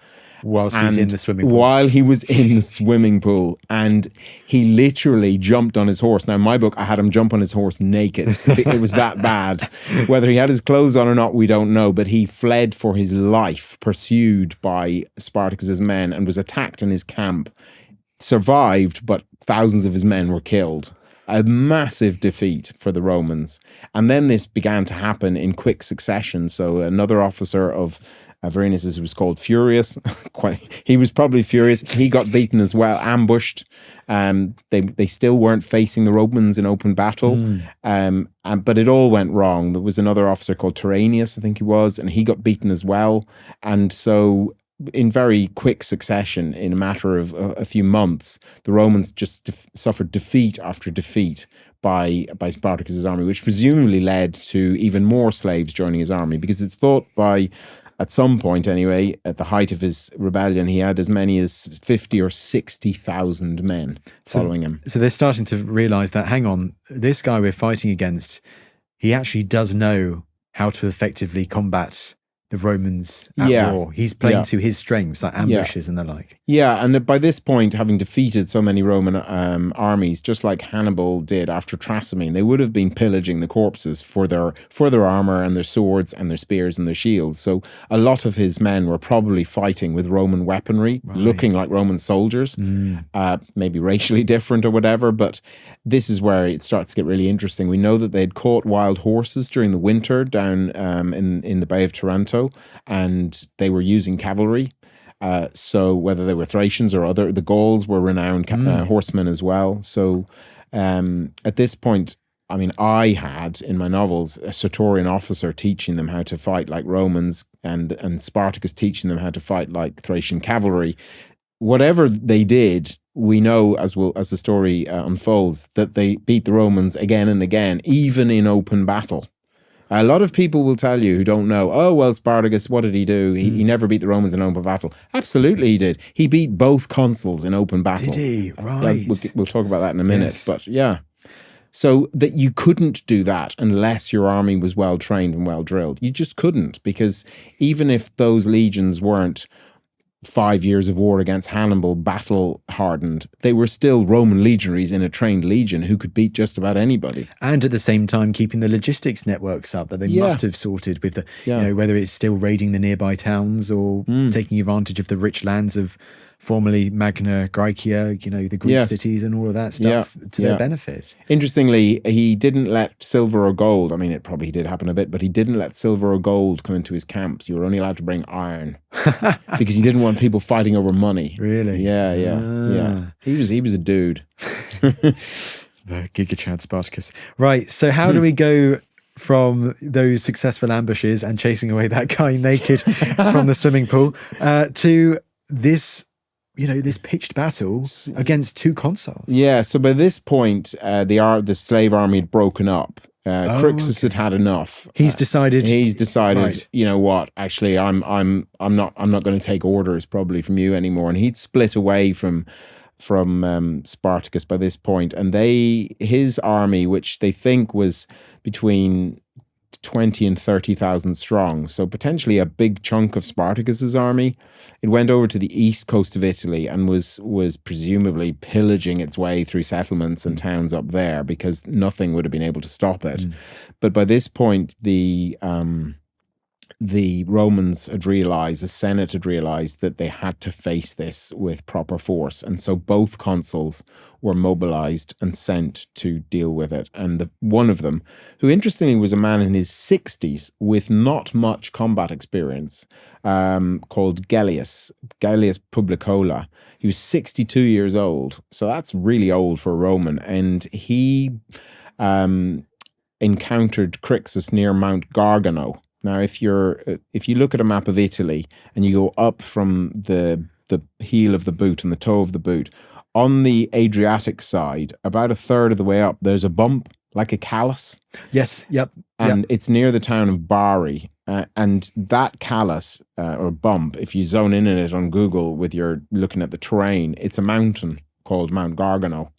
Whilst he's in the swimming pool. While he was in the swimming pool. And he literally jumped on his horse. Now, in my book, I had him jump on his horse naked. It was that bad. Whether he had his clothes on or not, we don't know. But he fled for his life, pursued by Spartacus's men, and was attacked in his camp. Survived, but thousands of his men were killed. A massive defeat for the Romans. And then this began to happen in quick succession. So another officer of Varenus was called Furious. He was probably furious. He got beaten as well, ambushed. They still weren't facing the Romans in open battle. But it all went wrong. There was another officer called Tyrrhenius, I think he was, and he got beaten as well. And so in very quick succession, in a matter of a few months, the Romans just suffered defeat after defeat by Spartacus's army, which presumably led to even more slaves joining his army, because it's thought at some point anyway, at the height of his rebellion, he had as many as 50 or 60,000 men following him. So they're starting to realise that, hang on, this guy we're fighting against, he actually does know how to effectively combat the Romans at war. He's playing to his strengths, like ambushes and the like. Yeah, and by this point, having defeated so many Roman armies, just like Hannibal did after Trasimene, they would have been pillaging the corpses for their armor and their swords and their spears and their shields. So a lot of his men were probably fighting with Roman weaponry, looking like Roman soldiers, maybe racially different or whatever. But this is where it starts to get really interesting. We know that they'd caught wild horses during the winter down in the Bay of Taranto. And they were using cavalry. So whether they were Thracians or the Gauls were renowned horsemen as well. So at this point, I mean, I had in my novels a Sertorian officer teaching them how to fight like Romans, and Spartacus teaching them how to fight like Thracian cavalry. Whatever they did, we know as the story unfolds that they beat the Romans again and again, even in open battle. A lot of people will tell you who don't know, oh, well, Spartacus, what did he do? He never beat the Romans in open battle. Absolutely he did. He beat both consuls in open battle. Did he? Right. We'll talk about that in a minute. But yeah. So that you couldn't do that unless your army was well trained and well drilled. You just couldn't, because even if those legions weren't 5 years of war against Hannibal battle hardened, they were still Roman legionaries in a trained legion who could beat just about anybody. And at the same time keeping the logistics networks up that they must have sorted with the, you know, whether it's still raiding the nearby towns or taking advantage of the rich lands of formerly Magna Graecia, you know, the Greek cities and all of that stuff to their benefit. Interestingly, he didn't let silver or gold, I mean, it probably did happen a bit, but he didn't let silver or gold come into his camps. You were only allowed to bring iron because he didn't want people fighting over money. Really? Yeah. He was a dude. The Giga Chad Spartacus. Right, so how do we go from those successful ambushes and chasing away that guy naked from the swimming pool to this, you know, this pitched battle against two consuls? Yeah, so by this point, the slave army had broken up. Crixus had enough. He's decided. Right. You know what? Actually, I'm not going to take orders probably from you anymore. And he'd split away from Spartacus by this point, and his army, which they think was between 20 and 30,000 strong, so potentially a big chunk of Spartacus's army, it went over to the east coast of Italy and was presumably pillaging its way through settlements and towns up there, because nothing would have been able to stop it. But by this point, the Romans had realized, the Senate had realized that they had to face this with proper force. And so both consuls were mobilized and sent to deal with it. And one of them, who interestingly was a man in his 60s with not much combat experience, called Gellius Publicola. He was 62 years old. So that's really old for a Roman. And he encountered Crixus near Mount Gargano. Now, if you look at a map of Italy and you go up from the heel of the boot and the toe of the boot, on the Adriatic side, about a third of the way up, there's a bump, like a callus. Yes, yep. And it's near the town of Bari. And that callus, or bump, if you zone in on it on Google with your looking at the terrain, it's a mountain called Mount Gargano.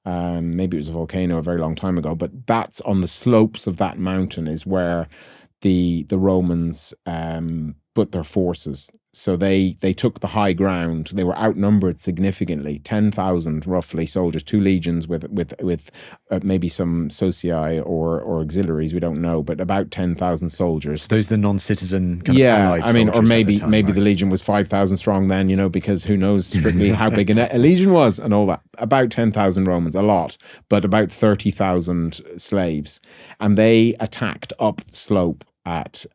Maybe it was a volcano a very long time ago, but that's on the slopes of that mountain is where the Romans put their forces. So they took the high ground. They were outnumbered significantly, 10,000 roughly soldiers, 2 legions with maybe some socii or auxiliaries, we don't know, but about 10,000 soldiers. Those are the non-citizen kind of allied I mean, or soldiers maybe at the time, maybe right? the legion was 5,000 strong then, you know, because who knows strictly how big a legion was and all that. About 10,000 Romans, a lot, but about 30,000 slaves, and they attacked up the slope at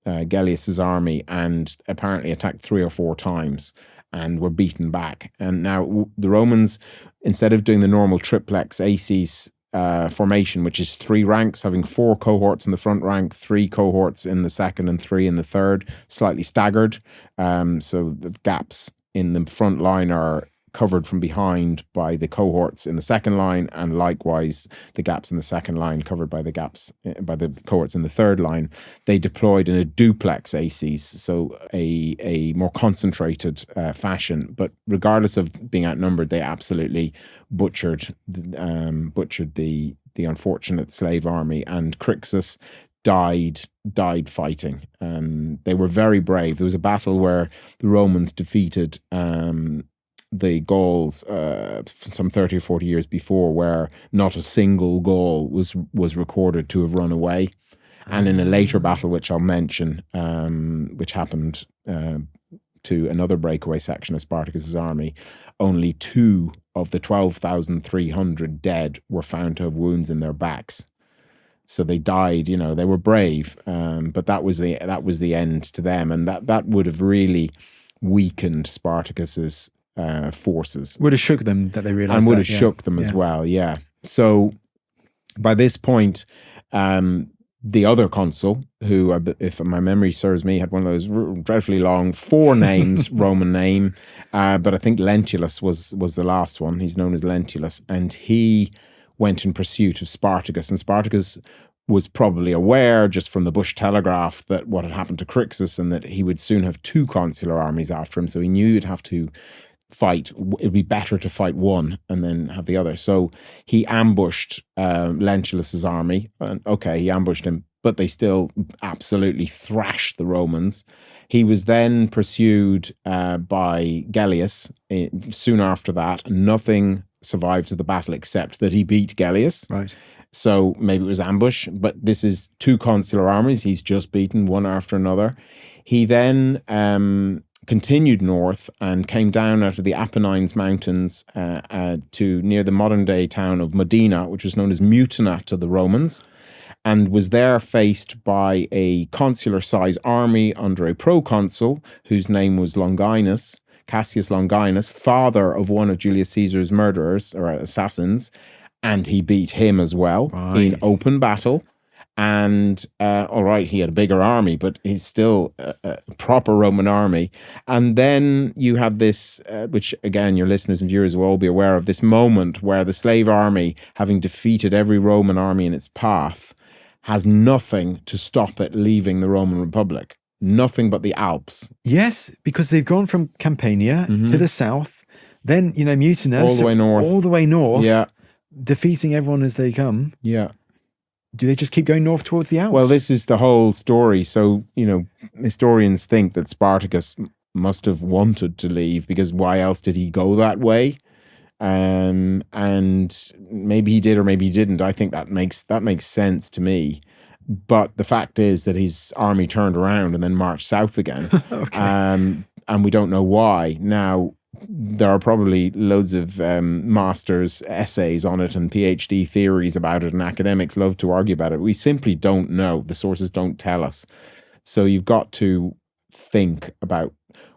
Gellius's army and apparently attacked 3 or 4 times and were beaten back. And now the Romans, instead of doing the normal triplex aces formation, which is 3 ranks, having 4 cohorts in the front rank, 3 cohorts in the second and 3 in the third, slightly staggered. So the gaps in the front line are covered from behind by the cohorts in the second line, and likewise the gaps in the second line covered by the cohorts in the third line. They deployed in a duplex aces, so a more concentrated fashion. But regardless of being outnumbered, they absolutely butchered the unfortunate slave army, and Crixus died fighting. They were very brave. There was a battle where the Romans defeated the Gauls some 30 or 40 years before, where not a single Gaul was recorded to have run away. And in a later battle, which I'll mention, which happened to another breakaway section of Spartacus's army, only 2 of the 12,300 dead were found to have wounds in their backs. So they died, you know, they were brave, but that was the end to them, and that would have really weakened Spartacus's forces. Would have shook them that they realized and would have shook them as well, yeah. So by this point, the other consul, who, if my memory serves me, had one of those dreadfully long 4 names, Roman name, but I think Lentulus was the last one. He's known as Lentulus, and he went in pursuit of Spartacus, and Spartacus was probably aware, just from the Bush Telegraph, that what had happened to Crixus and that he would soon have 2 consular armies after him, so he knew he'd have to fight. It would be better to fight one and then have the other. So he ambushed Lentulus's army. And he ambushed him, but they still absolutely thrashed the Romans. He was then pursued by Gellius soon after that. Nothing survived of the battle except that he beat Gellius. Right. So maybe it was ambush, but this is 2 consular armies he's just beaten, one after another. He then continued north and came down out of the Apennines mountains to near the modern day town of Modena, which was known as Mutina to the Romans, and was there faced by a consular size army under a proconsul whose name was Longinus, Cassius Longinus, father of one of Julius Caesar's murderers or assassins, and he beat him as well in open battle. And he had a bigger army, but he's still a proper Roman army. And then you have this, which again, your listeners and viewers will all be aware of, this moment where the slave army, having defeated every Roman army in its path, has nothing to stop it leaving the Roman Republic. Nothing but the Alps. Yes, because they've gone from Campania to the south, then, Mutina. All the way north. All the way north. Yeah. Defeating everyone as they come. Yeah. Do they just keep going north towards the Alps? Well, this is the whole story. So, historians think that Spartacus must have wanted to leave, because why else did he go that way? And maybe he did or maybe he didn't. I think that makes sense to me. But the fact is that his army turned around and then marched south again. And we don't know why. Now, there are probably loads of master's essays on it and PhD theories about it, and academics love to argue about it. We simply don't know. The sources don't tell us. So you've got to think about,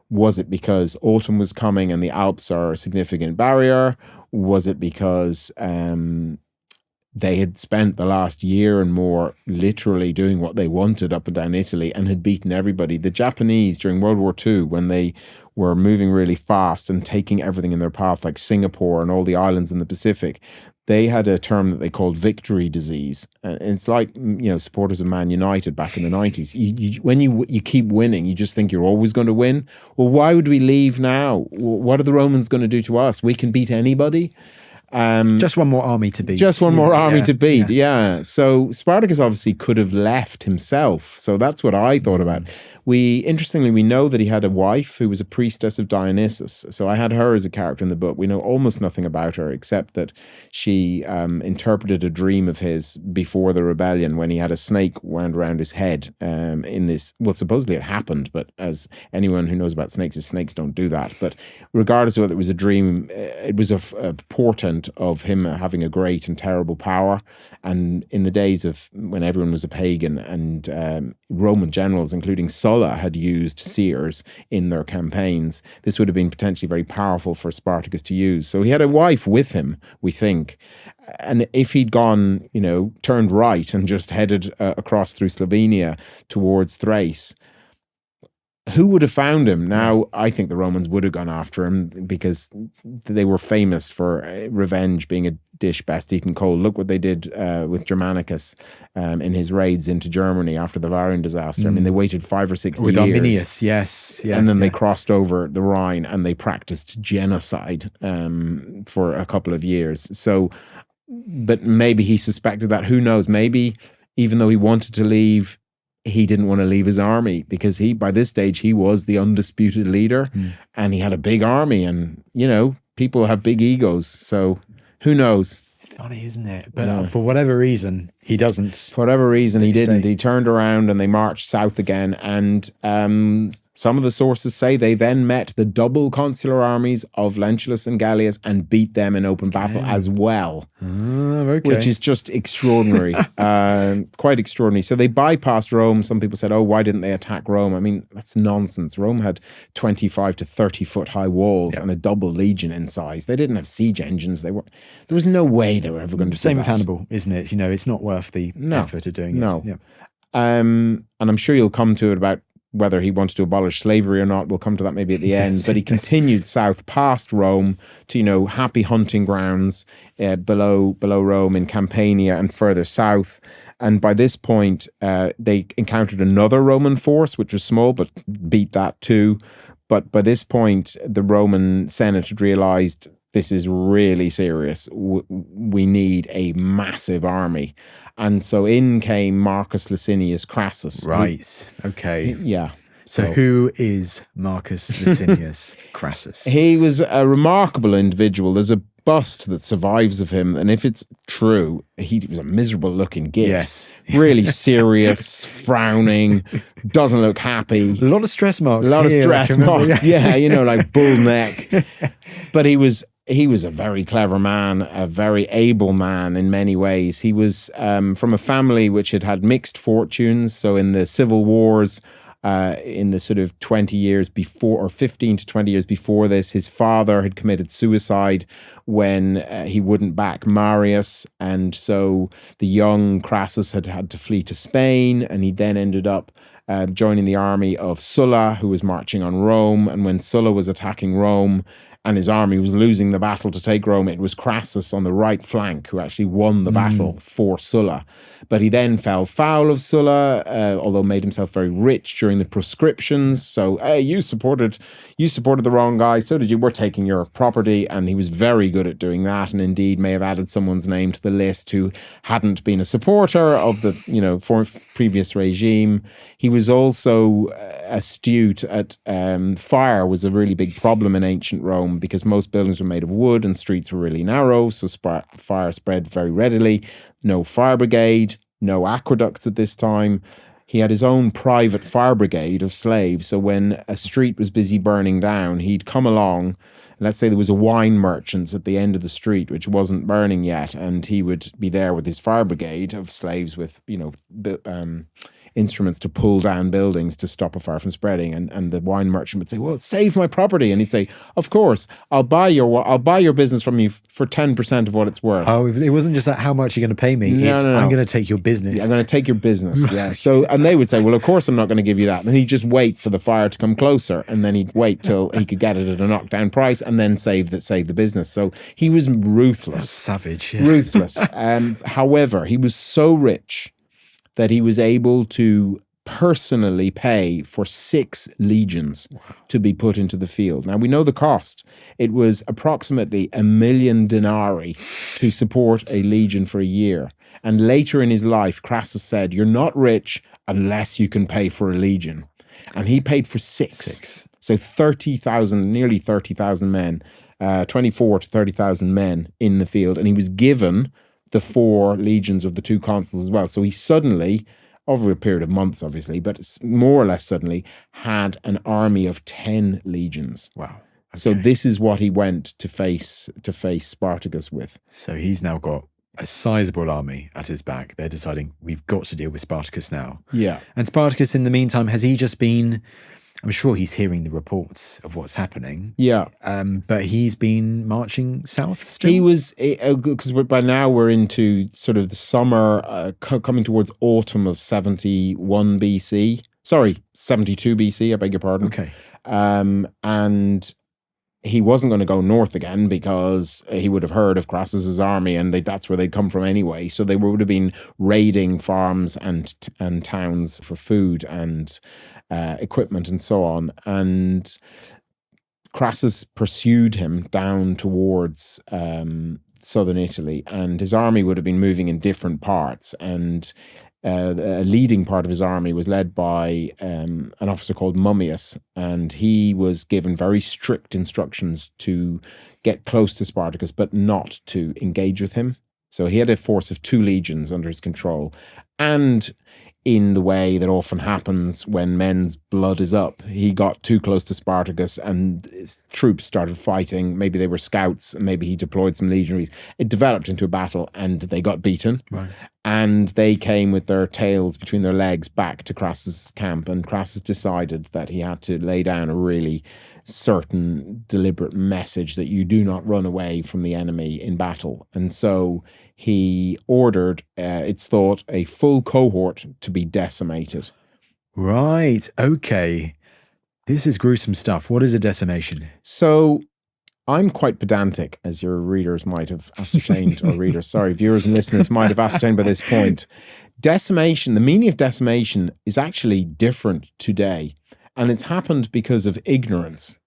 was it because autumn was coming and the Alps are a significant barrier? Was it because they had spent the last year and more literally doing what they wanted up and down Italy and had beaten everybody? The Japanese during World War II, when they were moving really fast and taking everything in their path, like Singapore and all the islands in the Pacific, they had a term that they called victory disease. And it's like, supporters of Man United back in the 90s. When you keep winning, you just think you're always going to win. Well, why would we leave now? What are the Romans going to do to us? We can beat anybody. Just one more army to beat. Just one more army to beat, yeah. So Spartacus obviously could have left himself. So that's what I thought about. Interestingly, we know that he had a wife who was a priestess of Dionysus. So I had her as a character in the book. We know almost nothing about her except that she interpreted a dream of his before the rebellion when he had a snake wound around his head in this. Well, supposedly it happened, but as anyone who knows about snakes is snakes don't do that. But regardless of whether it was a dream, it was a portent of him having a great and terrible power. And in the days of when everyone was a pagan and Roman generals, including Sulla, had used seers in their campaigns, this would have been potentially very powerful for Spartacus to use. So he had a wife with him, we think. And if he'd gone, turned right and just headed across through Slovenia towards Thrace, who would have found him? Now, I think the Romans would have gone after him because they were famous for revenge being a dish best eaten cold. Look what they did with Germanicus in his raids into Germany after the Varian disaster. I mean, they waited 5 or 6 years. With Arminius, yes. And then they crossed over the Rhine and they practiced genocide for a couple of years. So, but maybe he suspected that. Who knows? Maybe even though he wanted to leave, he didn't want to leave his army because by this stage, he was the undisputed leader and he had a big army and, people have big egos. So who knows? Funny, isn't it? But for whatever reason, he doesn't. For whatever reason, he didn't. He turned around and they marched south again. And some of the sources say they then met the double consular armies of Lentulus and Gallius and beat them in open battle as well. Which is just extraordinary. Quite extraordinary. So they bypassed Rome. Some people said, why didn't they attack Rome? I mean, that's nonsense. Rome had 25 to 30 foot high walls and a double legion in size. They didn't have siege engines. There was no way they were ever going to do that. Same with Hannibal, isn't it? It's not worth the effort of doing it. Yeah. And I'm sure you'll come to it about whether he wanted to abolish slavery or not. We'll come to that maybe at the end. But he continued south past Rome to, happy hunting grounds below Rome in Campania and further south. And by this point, they encountered another Roman force, which was small, but beat that too. But by this point, the Roman Senate had realized this is really serious. We need a massive army. And so in came Marcus Licinius Crassus. Right. Okay. Yeah. So who is Marcus Licinius Crassus? He was a remarkable individual. There's a bust that survives of him. And if it's true, he was a miserable looking git. Yes. Really serious, frowning, doesn't look happy. A lot of stress marks. A lot of stress marks. Yeah, like bull neck. But he was a very clever man, a very able man in many ways. He was from a family which had mixed fortunes. So in the civil wars, in the sort of 20 years before, or 15 to 20 years before this, his father had committed suicide when he wouldn't back Marius. And so the young Crassus had to flee to Spain, and he then ended up joining the army of Sulla, who was marching on Rome. And when Sulla was attacking Rome, and his army was losing the battle to take Rome, it was Crassus on the right flank who actually won the battle for Sulla. But he then fell foul of Sulla, although made himself very rich during the proscriptions. So, hey, you supported the wrong guy, so did you. We're taking your property. And he was very good at doing that, and indeed may have added someone's name to the list who hadn't been a supporter of the previous regime. He was also astute at fire was a really big problem in ancient Rome, because most buildings were made of wood and streets were really narrow, so fire spread very readily. No fire brigade, no aqueducts at this time. He had his own private fire brigade of slaves, so when a street was busy burning down, he'd come along. Let's say there was a wine merchant's at the end of the street which wasn't burning yet, and he would be there with his fire brigade of slaves with instruments to pull down buildings to stop a fire from spreading, and the wine merchant would say, "Well, save my property," and he'd say, "Of course, I'll buy your business from you for 10% of what it's worth." Oh, it wasn't just that how much you're going to pay me. No. I'm going to take your business. Yeah, I'm going to take your business. Yeah. So, and they would say, "Well, of course I'm not going to give you that," and he'd just wait for the fire to come closer, and then he'd wait till he could get it at a knockdown price, and then save the business. So he was ruthless, That's savage, yeah. Ruthless. However, he was so rich that he was able to personally pay for 6 legions to be put into the field. Now, we know the cost. It was approximately 1 million denarii to support a legion for a year. And later in his life, Crassus said, you're not rich unless you can pay for a legion. And he paid for 6. So 30,000, nearly 30,000 men, 24 to 30,000 men in the field. And he was given the 4 legions of the 2 consuls as well. So he suddenly, over a period of months, obviously, but more or less suddenly, had an army of 10 legions. Wow. Okay. So this is what he went to face Spartacus with. So he's now got a sizable army at his back. They're deciding we've got to deal with Spartacus now. Yeah. And Spartacus, in the meantime, has he just been... I'm sure he's hearing the reports of what's happening. Yeah. But he's been marching south still? He was, because by now we're into sort of the summer, coming towards autumn of 71 BC. Sorry, 72 BC, I beg your pardon. Okay. And he wasn't going to go north again because he would have heard of Crassus's army, and that's where they'd come from anyway. So they would have been raiding farms and towns for food and equipment and so on. And Crassus pursued him down towards southern Italy, and his army would have been moving in different parts. And a leading part of his army was led by an officer called Mummius, and he was given very strict instructions to get close to Spartacus, but not to engage with him. So he had a force of 2 legions under his control. And in the way that often happens when men's blood is up, he got too close to Spartacus and his troops started fighting. Maybe they were scouts, maybe he deployed some legionaries. It developed into a battle and they got beaten. Right. And they came with their tails between their legs back to Crassus' camp, and Crassus decided that he had to lay down a really certain, deliberate message that you do not run away from the enemy in battle. And so he ordered, it's thought, a full cohort to be decimated. Right. Okay. This is gruesome stuff. What is a decimation? So I'm quite pedantic, as your readers might have ascertained, or viewers and listeners might have ascertained by this point. Decimation, the meaning of decimation is actually different today. And it's happened because of ignorance.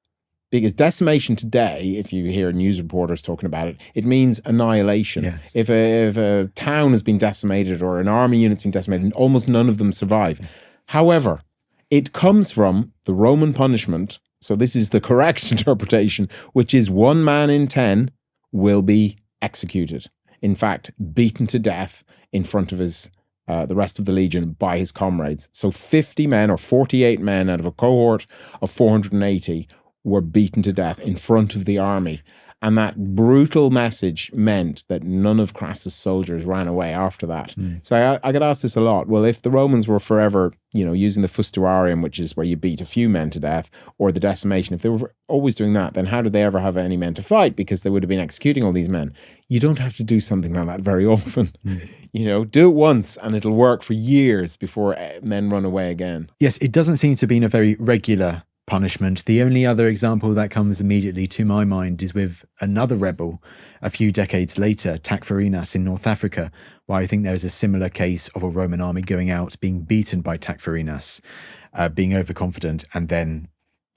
Because decimation today, if you hear news reporters talking about it, it means annihilation. Yes. If a town has been decimated or an army unit's been decimated, almost none of them survive. However, it comes from the Roman punishment. So this is the correct interpretation, which is 1 man in 10 will be executed. In fact, beaten to death in front of his the rest of the legion by his comrades. So 50 men or 48 men out of a cohort of 480 were beaten to death in front of the army. And that brutal message meant that none of Crassus' soldiers ran away after that. So I get asked this a lot. Well, if the Romans were forever, using the fustuarium, which is where you beat a few men to death, or the decimation, if they were always doing that, then how did they ever have any men to fight? Because they would have been executing all these men. You don't have to do something like that very often. Do it once and it'll work for years before men run away again. Yes, it doesn't seem to have been a very regular punishment. The only other example that comes immediately to my mind is with another rebel a few decades later, Tacfarinas in North Africa, where I think there is a similar case of a Roman army going out, being beaten by Tacfarinas, being overconfident, and then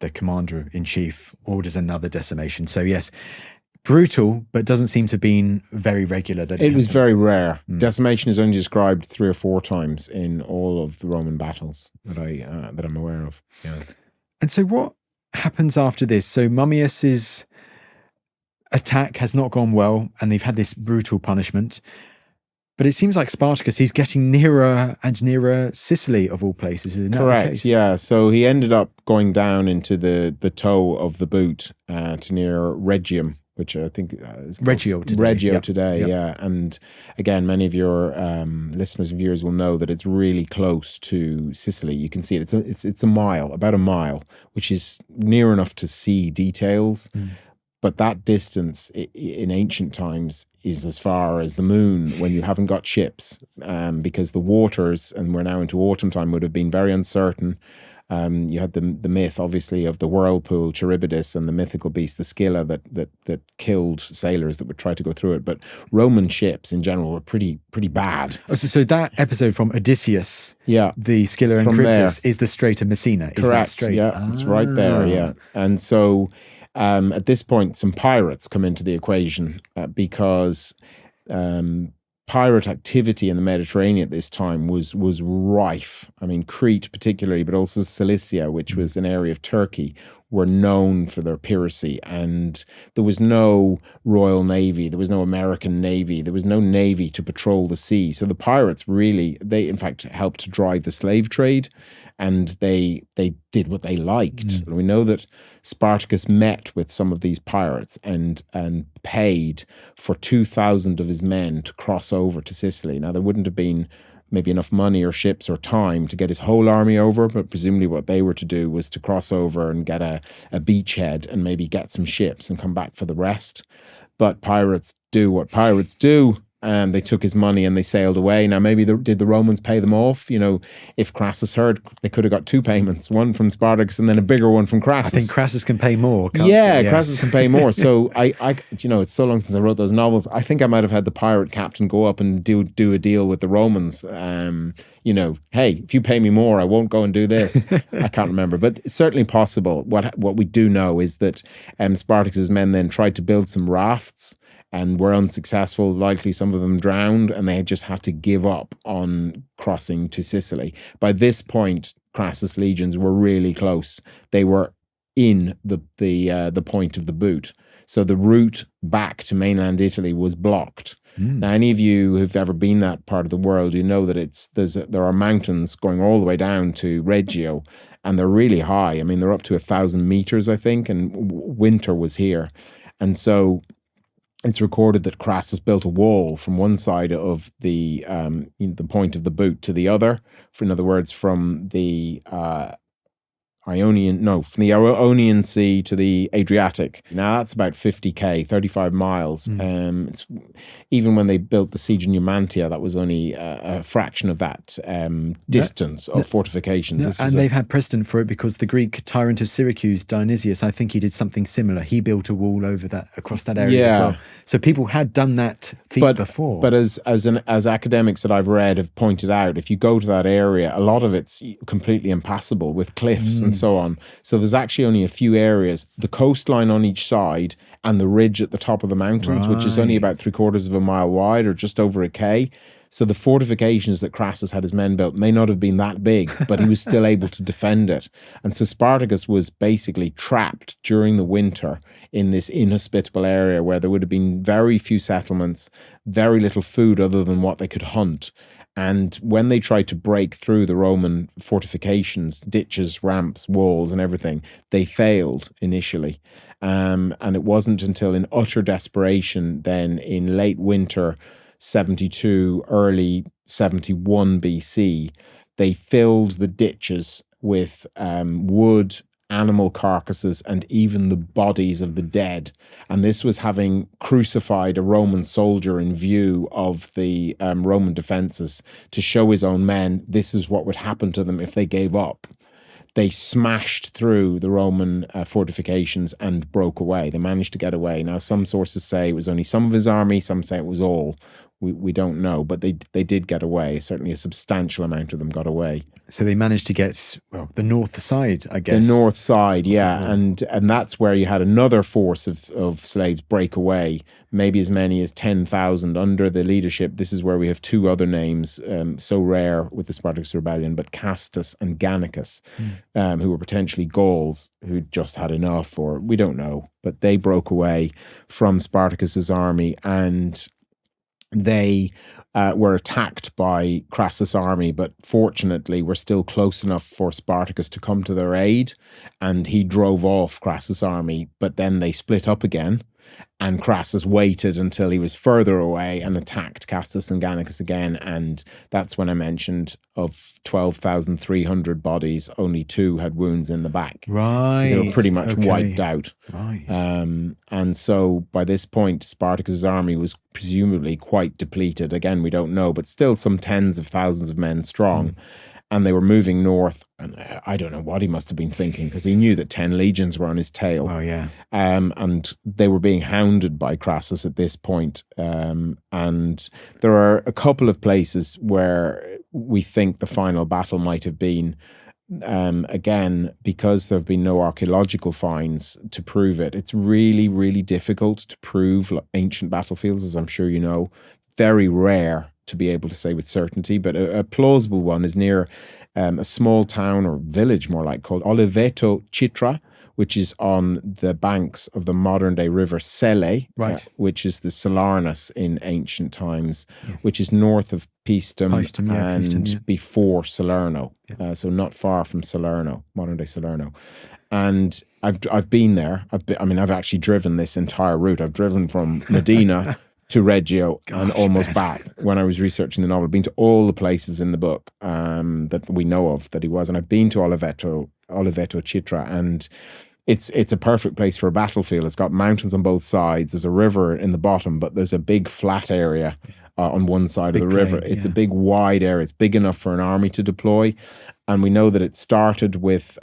the commander-in-chief orders another decimation. So yes, brutal, but doesn't seem to have been very regular. It was very rare. Decimation is only described 3 or 4 times in all of the Roman battles that I'm aware of. Yeah. And so what happens after this? So Mummius's attack has not gone well, and they've had this brutal punishment. But it seems like Spartacus, he's getting nearer and nearer Sicily, of all places, isn't that Correct, the case? yeah. So he ended up going down into the toe of the boot to near Rhegium, which I think is Reggio today. Reggio today, yeah. And again, many of your listeners and viewers will know that it's really close to Sicily. You can see it. It's a mile, about a mile, which is near enough to see details. But that distance in ancient times is as far as the moon when you haven't got ships, because the waters, and we're now into autumn time, would have been very uncertain. You had the myth, obviously, of the whirlpool, Charybdis, and the mythical beast, the Scylla, that killed sailors that would try to go through it. But Roman ships in general were pretty bad. Oh, so that episode from Odysseus, Yeah, the Scylla and Charybdis, is the Strait of Messina. Is correct. That strait? Yeah, it's right there. Yeah, and so at this point, some pirates come into the equation because pirate activity in the Mediterranean at this time was rife. I mean, Crete particularly, but also Cilicia, which was an area of Turkey, were known for their piracy. And there was no Royal Navy, there was no American Navy, there was no navy to patrol the sea. So the pirates really, they in fact helped to drive the slave trade, and they did what they liked. And we know that Spartacus met with some of these pirates and paid for 2,000 of his men to cross over to Sicily. Now, there wouldn't have been maybe enough money or ships or time to get his whole army over, but presumably what they were to do was to cross over and get a beachhead and maybe get some ships and come back for the rest. But pirates do what pirates do. And they took his money and they sailed away. Now, maybe did the Romans pay them off? You know, if Crassus heard, they could have got two payments, one from Spartacus and then a bigger one from Crassus. I think Crassus can pay more, can't yeah, he? Yes. Crassus can pay more. So it's so long since I wrote those novels. I think I might have had the pirate captain go up and do a deal with the Romans. Hey, if you pay me more, I won't go and do this. I can't remember, but it's certainly possible. What we do know is that Spartacus's men then tried to build some rafts and were unsuccessful. Likely some of them drowned, and they had just had to give up on crossing to Sicily. By this point, Crassus' legions were really close. They were in the point of the boot. So the route back to mainland Italy was blocked. Now, any of you who've ever been that part of the world, you know that there are mountains going all the way down to Reggio, and they're really high. I mean, they're up to 1,000 meters, I think, and winter was here. And so it's recorded that Crassus built a wall from one side of the point of the boot to the other. In other words, from the Ionian Sea to the Adriatic. Now that's about 50k, 35 miles. It's, even when they built the siege in Numantia, that was only a fraction of that distance of fortifications. And they've had precedent for it because the Greek tyrant of Syracuse, Dionysius, I think he did something similar. He built a wall across that area as well. So people had done that feat before. But as academics that I've read have pointed out, if you go to that area, a lot of it's completely impassable with cliffs and so on. So there's actually only a few areas, the coastline on each side and the ridge at the top of the mountains, which is only about 3/4 of a mile wide or just over a K. So the fortifications that Crassus had his men built may not have been that big, but he was still able to defend it. And so Spartacus was basically trapped during the winter in this inhospitable area where there would have been very few settlements, very little food other than what they could hunt. And when they tried to break through the Roman fortifications, ditches, ramps, walls, and everything, they failed initially. And it wasn't until in utter desperation, then in late winter 72, early 71 BC, they filled the ditches with wood, animal carcasses, and even the bodies of the dead. And this was having crucified a Roman soldier in view of the Roman defenses to show his own men this is what would happen to them if they gave up. They smashed through the Roman fortifications and broke away. They managed to get away. Now, some sources say it was only some of his army, some say it was all. We don't know, but they did get away. Certainly a substantial amount of them got away. So they managed to get, the north side, I guess. The north side, yeah. And that's where you had another force of slaves break away, maybe as many as 10,000 under the leadership. This is where we have two other names, so rare with the Spartacus rebellion, but Castus and Gannicus, who were potentially Gauls who just had enough, or we don't know. But they broke away from Spartacus's army, and they were attacked by Crassus' army, but fortunately were still close enough for Spartacus to come to their aid, and he drove off Crassus' army, but then they split up again, and Crassus waited until he was further away and attacked Castus and Gannicus again, and that's when I mentioned of 12,300 bodies, only 2 had wounds in the back. Right. They were pretty much wiped out. Right. And so by this point, Spartacus' army was presumably quite depleted. Again, we don't know, but still some tens of thousands of men strong. and they were moving north. And I don't know what he must have been thinking, because he knew that 10 legions were on his tail. Oh, yeah. And they were being hounded by Crassus at this point. And there are a couple of places where we think the final battle might have been. Again, because there have been no archaeological finds to prove it, it's really, really difficult to prove ancient battlefields, as I'm sure you know. Very rare to be able to say with certainty, but a plausible one is near a small town or village, more like, called Oliveto Citra, which is on the banks of the modern-day river Selle, right, which is the Salernus in ancient times, which is north of Paestum, and before Salerno, so not far from Salerno, modern-day Salerno. And I've been there. I've actually driven this entire route. I've driven from Medina to Reggio and almost back when I was researching the novel. I've been to all the places in the book that we know of that he was, and I've been to Oliveto Citra, and it's a perfect place for a battlefield. It's got mountains on both sides. There's a river in the bottom, but there's a big flat area on one side of the river. It's a big wide area. It's big enough for an army to deploy, and we know that it started with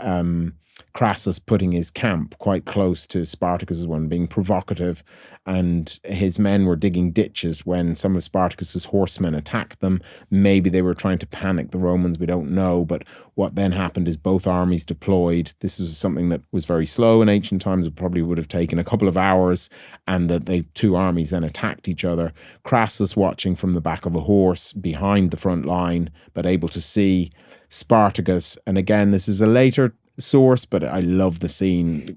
Crassus putting his camp quite close to Spartacus's one, being provocative, and his men were digging ditches when some of Spartacus's horsemen attacked them. Maybe they were trying to panic the Romans, we don't know, but what then happened is both armies deployed. This was something that was very slow in ancient times. It probably would have taken a couple of hours, and that the two armies then attacked each other. Crassus watching from the back of a horse behind the front line, but able to see Spartacus. And again, this is a later source, but I love the scene,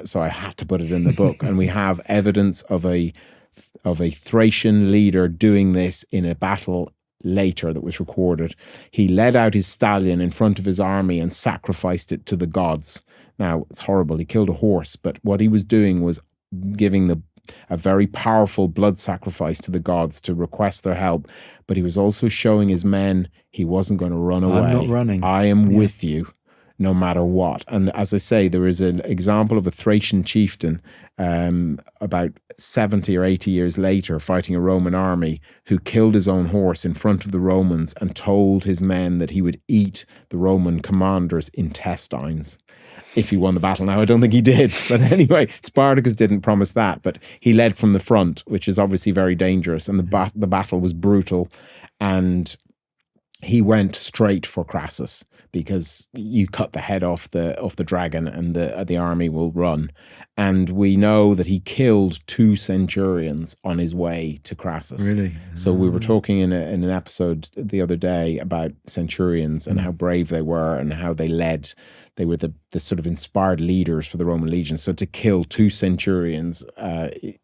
so I had to put it in the book. And we have evidence of a Thracian leader doing this in a battle later that was recorded. He led out his stallion in front of his army and sacrificed it to the gods. Now, it's horrible. He killed a horse, but what he was doing was giving a very powerful blood sacrifice to the gods to request their help. But he was also showing his men he wasn't going to run away. I'm not running. I am with you, no matter what. And as I say, there is an example of a Thracian chieftain about 70 or 80 years later fighting a Roman army who killed his own horse in front of the Romans and told his men that he would eat the Roman commander's intestines if he won the battle. Now, I don't think he did, but anyway, Spartacus didn't promise that, but he led from the front, which is obviously very dangerous, and the battle was brutal, and he went straight for Crassus, because you cut the head off the dragon and the army will run. And we know that he killed 2 centurions on his way to Crassus. Really? So we were talking in an episode the other day about centurions and how brave they were and how they led. They were the sort of inspired leaders for the Roman legion. So to kill 2 centurions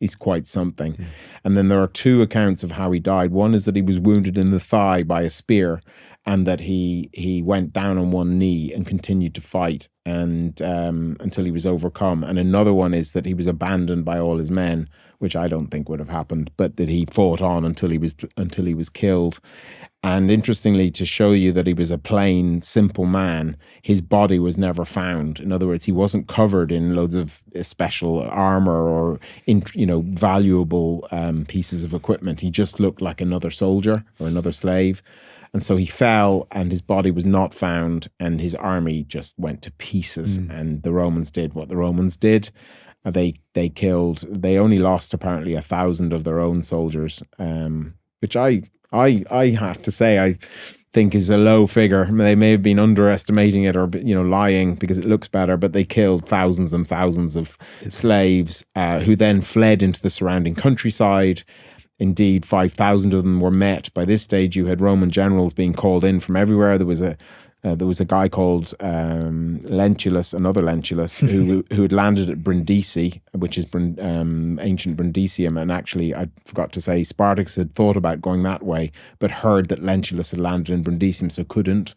is quite something. Yeah. And then there are 2 accounts of how he died. One is that he was wounded in the thigh by a spear, and that he went down on one knee and continued to fight and until he was overcome. And another one is that he was abandoned by all his men, which I don't think would have happened, but that he fought on until he was killed. And interestingly, to show you that he was a plain, simple man, his body was never found. In other words, he wasn't covered in loads of special armor or valuable pieces of equipment. He just looked like another soldier or another slave. And so he fell, and his body was not found, and his army just went to pieces. And the Romans did what the Romans did. They only lost apparently 1,000 of their own soldiers, which I have to say I think is a low figure. I mean, they may have been underestimating it or lying because it looks better, but they killed thousands and thousands of slaves who then fled into the surrounding countryside. Indeed, 5,000 of them were met. By this stage, you had Roman generals being called in from everywhere. There was a guy called Lentulus, another Lentulus, who had landed at Brindisi, which is ancient Brundisium. And actually, I forgot to say, Spartacus had thought about going that way, but heard that Lentulus had landed in Brundisium, so couldn't.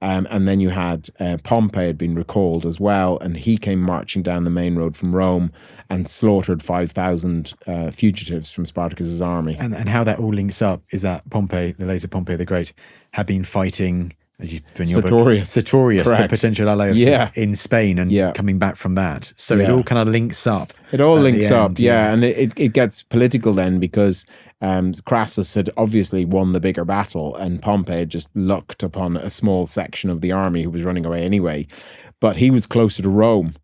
And then you had Pompey had been recalled as well, and he came marching down the main road from Rome and slaughtered 5,000 fugitives from Spartacus's army. And how that all links up is that Pompey, the later Pompey the Great, had been fighting as you put in your book, Sartorius. Sartorius, the Correct. potential ally of in Spain, and coming back from that. So it all kind of links up. It all links up, end, and it gets political then because Crassus had obviously won the bigger battle, and Pompey had just lucked upon a small section of the army who was running away anyway. But he was closer to Rome.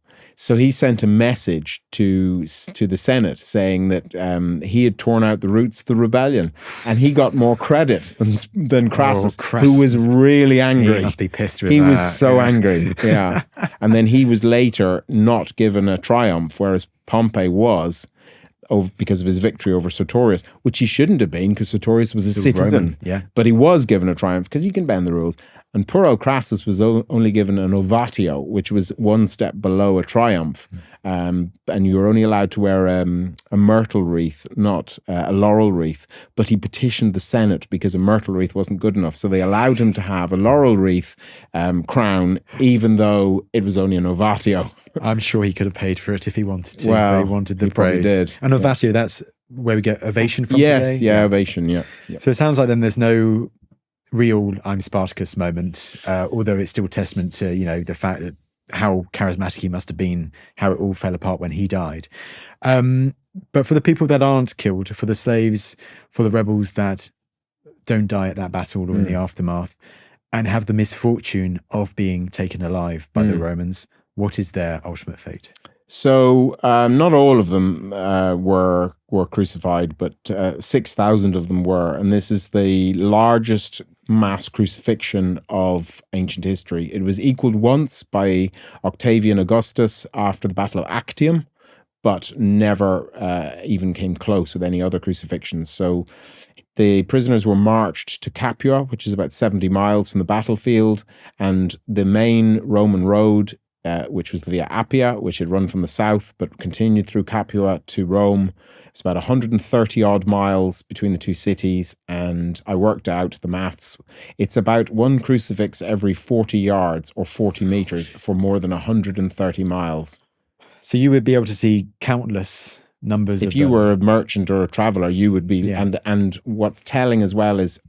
So he sent a message to the Senate saying that he had torn out the roots of the rebellion, and he got more credit than Crassus, who was really angry. He must be pissed with He that. was so angry, And then he was later not given a triumph, whereas Pompey was, because of his victory over Sertorius, which he shouldn't have been because Sertorius was a citizen. Roman, But he was given a triumph because he can bend the rules. And poor old Crassus was only given an ovatio, which was one step below a triumph. And you were only allowed to wear a myrtle wreath, not a laurel wreath. But he petitioned the Senate because a myrtle wreath wasn't good enough. So they allowed him to have a laurel wreath crown, even though it was only an ovatio. I'm sure he could have paid for it if he wanted to. Well, but he wanted the he probably praise. did. And ovatio, that's where we get ovation from today? Ovation, yeah. So it sounds like then there's no real I'm Spartacus moment, although it's still testament to, the fact that how charismatic he must have been, how it all fell apart when he died. But for the people that aren't killed, for the slaves, for the rebels that don't die at that battle or in the aftermath, and have the misfortune of being taken alive by the Romans, what is their ultimate fate? So not all of them were crucified, but 6,000 of them were. And this is the largest mass crucifixion of ancient history. It was equaled once by Octavian Augustus after the Battle of Actium, but never even came close with any other crucifixions. So the prisoners were marched to Capua, which is about 70 miles from the battlefield, and the main Roman road, which was the Via Appia, which had run from the south but continued through Capua to Rome. It's about 130 odd miles between the two cities, and I worked out the maths. It's about one crucifix every 40 yards or 40 meters for more than 130 miles. So you would be able to see countless numbers if of you them. were a merchant or a traveler, you would be, and what's telling as well is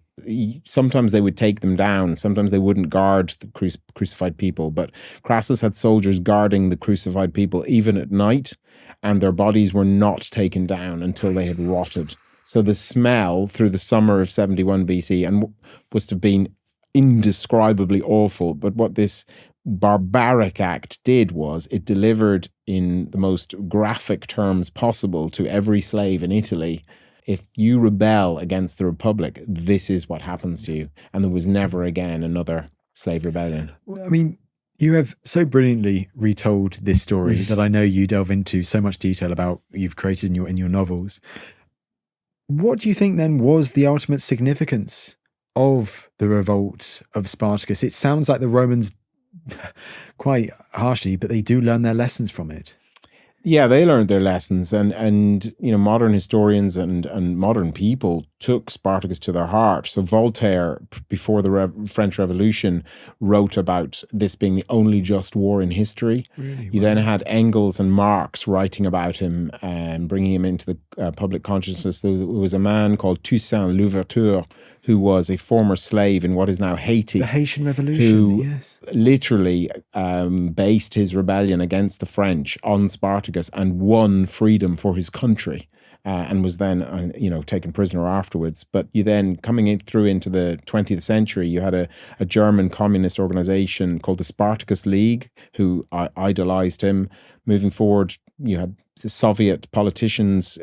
sometimes they would take them down. Sometimes they wouldn't guard the crucified people, but Crassus had soldiers guarding the crucified people even at night, and their bodies were not taken down until they had rotted. So the smell through the summer of 71 BC and was to have been indescribably awful. But what this barbaric act did was it delivered in the most graphic terms possible to every slave in Italy: if you rebel against the Republic, this is what happens to you. And there was never again another slave rebellion. I mean, you have so brilliantly retold this story that I know you delve into so much detail about you've created in your novels. What do you think then was the ultimate significance of the revolt of Spartacus? It sounds like the Romans, quite harshly, but they do learn their lessons from it. Yeah, they learned their lessons, and modern historians and modern people took Spartacus to their heart. So Voltaire, before the French Revolution, wrote about this being the only just war in history. Really? You then had Engels and Marx writing about him and bringing him into the public consciousness. There was a man called Toussaint Louverture, who was a former slave in what is now Haiti. The Haitian Revolution, who literally based his rebellion against the French on Spartacus and won freedom for his country, and was then, taken prisoner afterwards. But you then, coming through into the 20th century, you had a German communist organization called the Spartacus League, who idolized him. Moving forward, you had Soviet politicians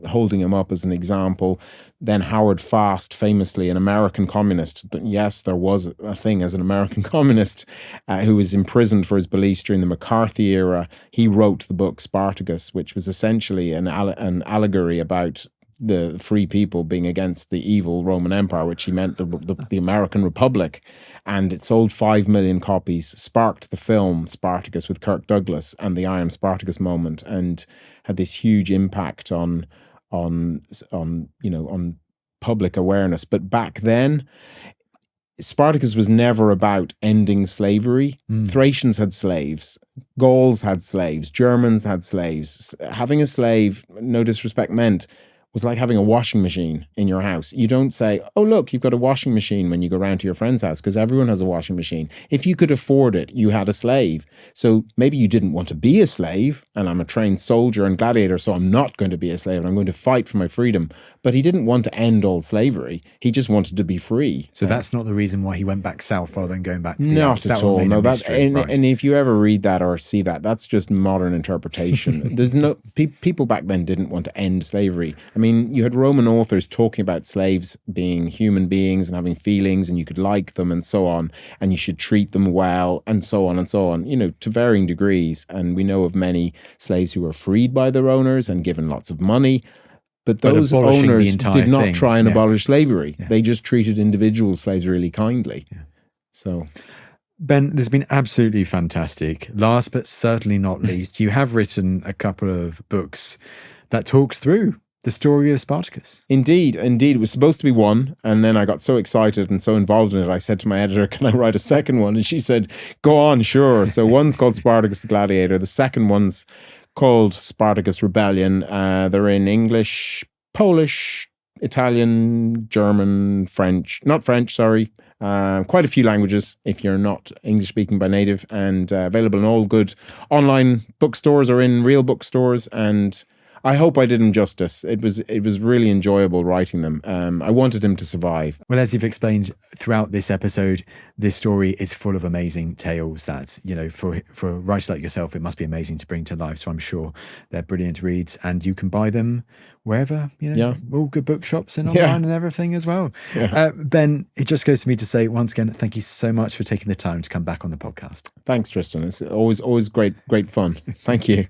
holding him up as an example. Then Howard Fast, famously an American communist. Yes, there was a thing as an American communist who was imprisoned for his beliefs during the McCarthy era. He wrote the book Spartacus, which was essentially an allegory about the free people being against the evil Roman Empire, which he meant the American Republic. And it sold 5 million copies, sparked the film Spartacus with Kirk Douglas and the I Am Spartacus moment, and had this huge impact on public awareness. But back then, Spartacus was never about ending slavery. Thracians had slaves, Gauls had slaves, Germans had slaves. Having a slave, no disrespect meant, was like having a washing machine in your house. You don't say, oh, look, you've got a washing machine when you go round to your friend's house, because everyone has a washing machine. If you could afford it, you had a slave. So maybe you didn't want to be a slave, and I'm a trained soldier and gladiator, so I'm not going to be a slave, and I'm going to fight for my freedom. But he didn't want to end all slavery. He just wanted to be free. So that's not the reason why he went back south rather than going back to the Not Alps. at all. No, right. And if you ever read that or see that, that's just modern interpretation. There's no people back then didn't want to end slavery. I mean, you had Roman authors talking about slaves being human beings and having feelings, and you could like them and so on, and you should treat them well and so on and so on, to varying degrees. And we know of many slaves who were freed by their owners and given lots of money. But those owners did not try and abolish slavery. Yeah. They just treated individual slaves really kindly. Yeah. So, Ben, this has been absolutely fantastic. Last but certainly not least, you have written a couple of books that talks through the story of Spartacus. Indeed. It was supposed to be one, and then I got so excited and so involved in it, I said to my editor, can I write a second one? And she said, go on, sure. So one's called Spartacus the Gladiator. The second one's called Spartacus Rebellion. They're in English, Polish, Italian, German, French, not French, sorry. Quite a few languages if you're not English speaking by native, and available in all good online bookstores or in real bookstores. And I hope I did him justice. It was really enjoyable writing them. I wanted him to survive. Well, as you've explained throughout this episode, this story is full of amazing tales that, for a writer like yourself, it must be amazing to bring to life. So I'm sure they're brilliant reads, and you can buy them wherever, all good bookshops and online and everything as well. Yeah. Ben, it just goes to me to say once again, thank you so much for taking the time to come back on the podcast. Thanks, Tristan. It's always great fun. Thank you.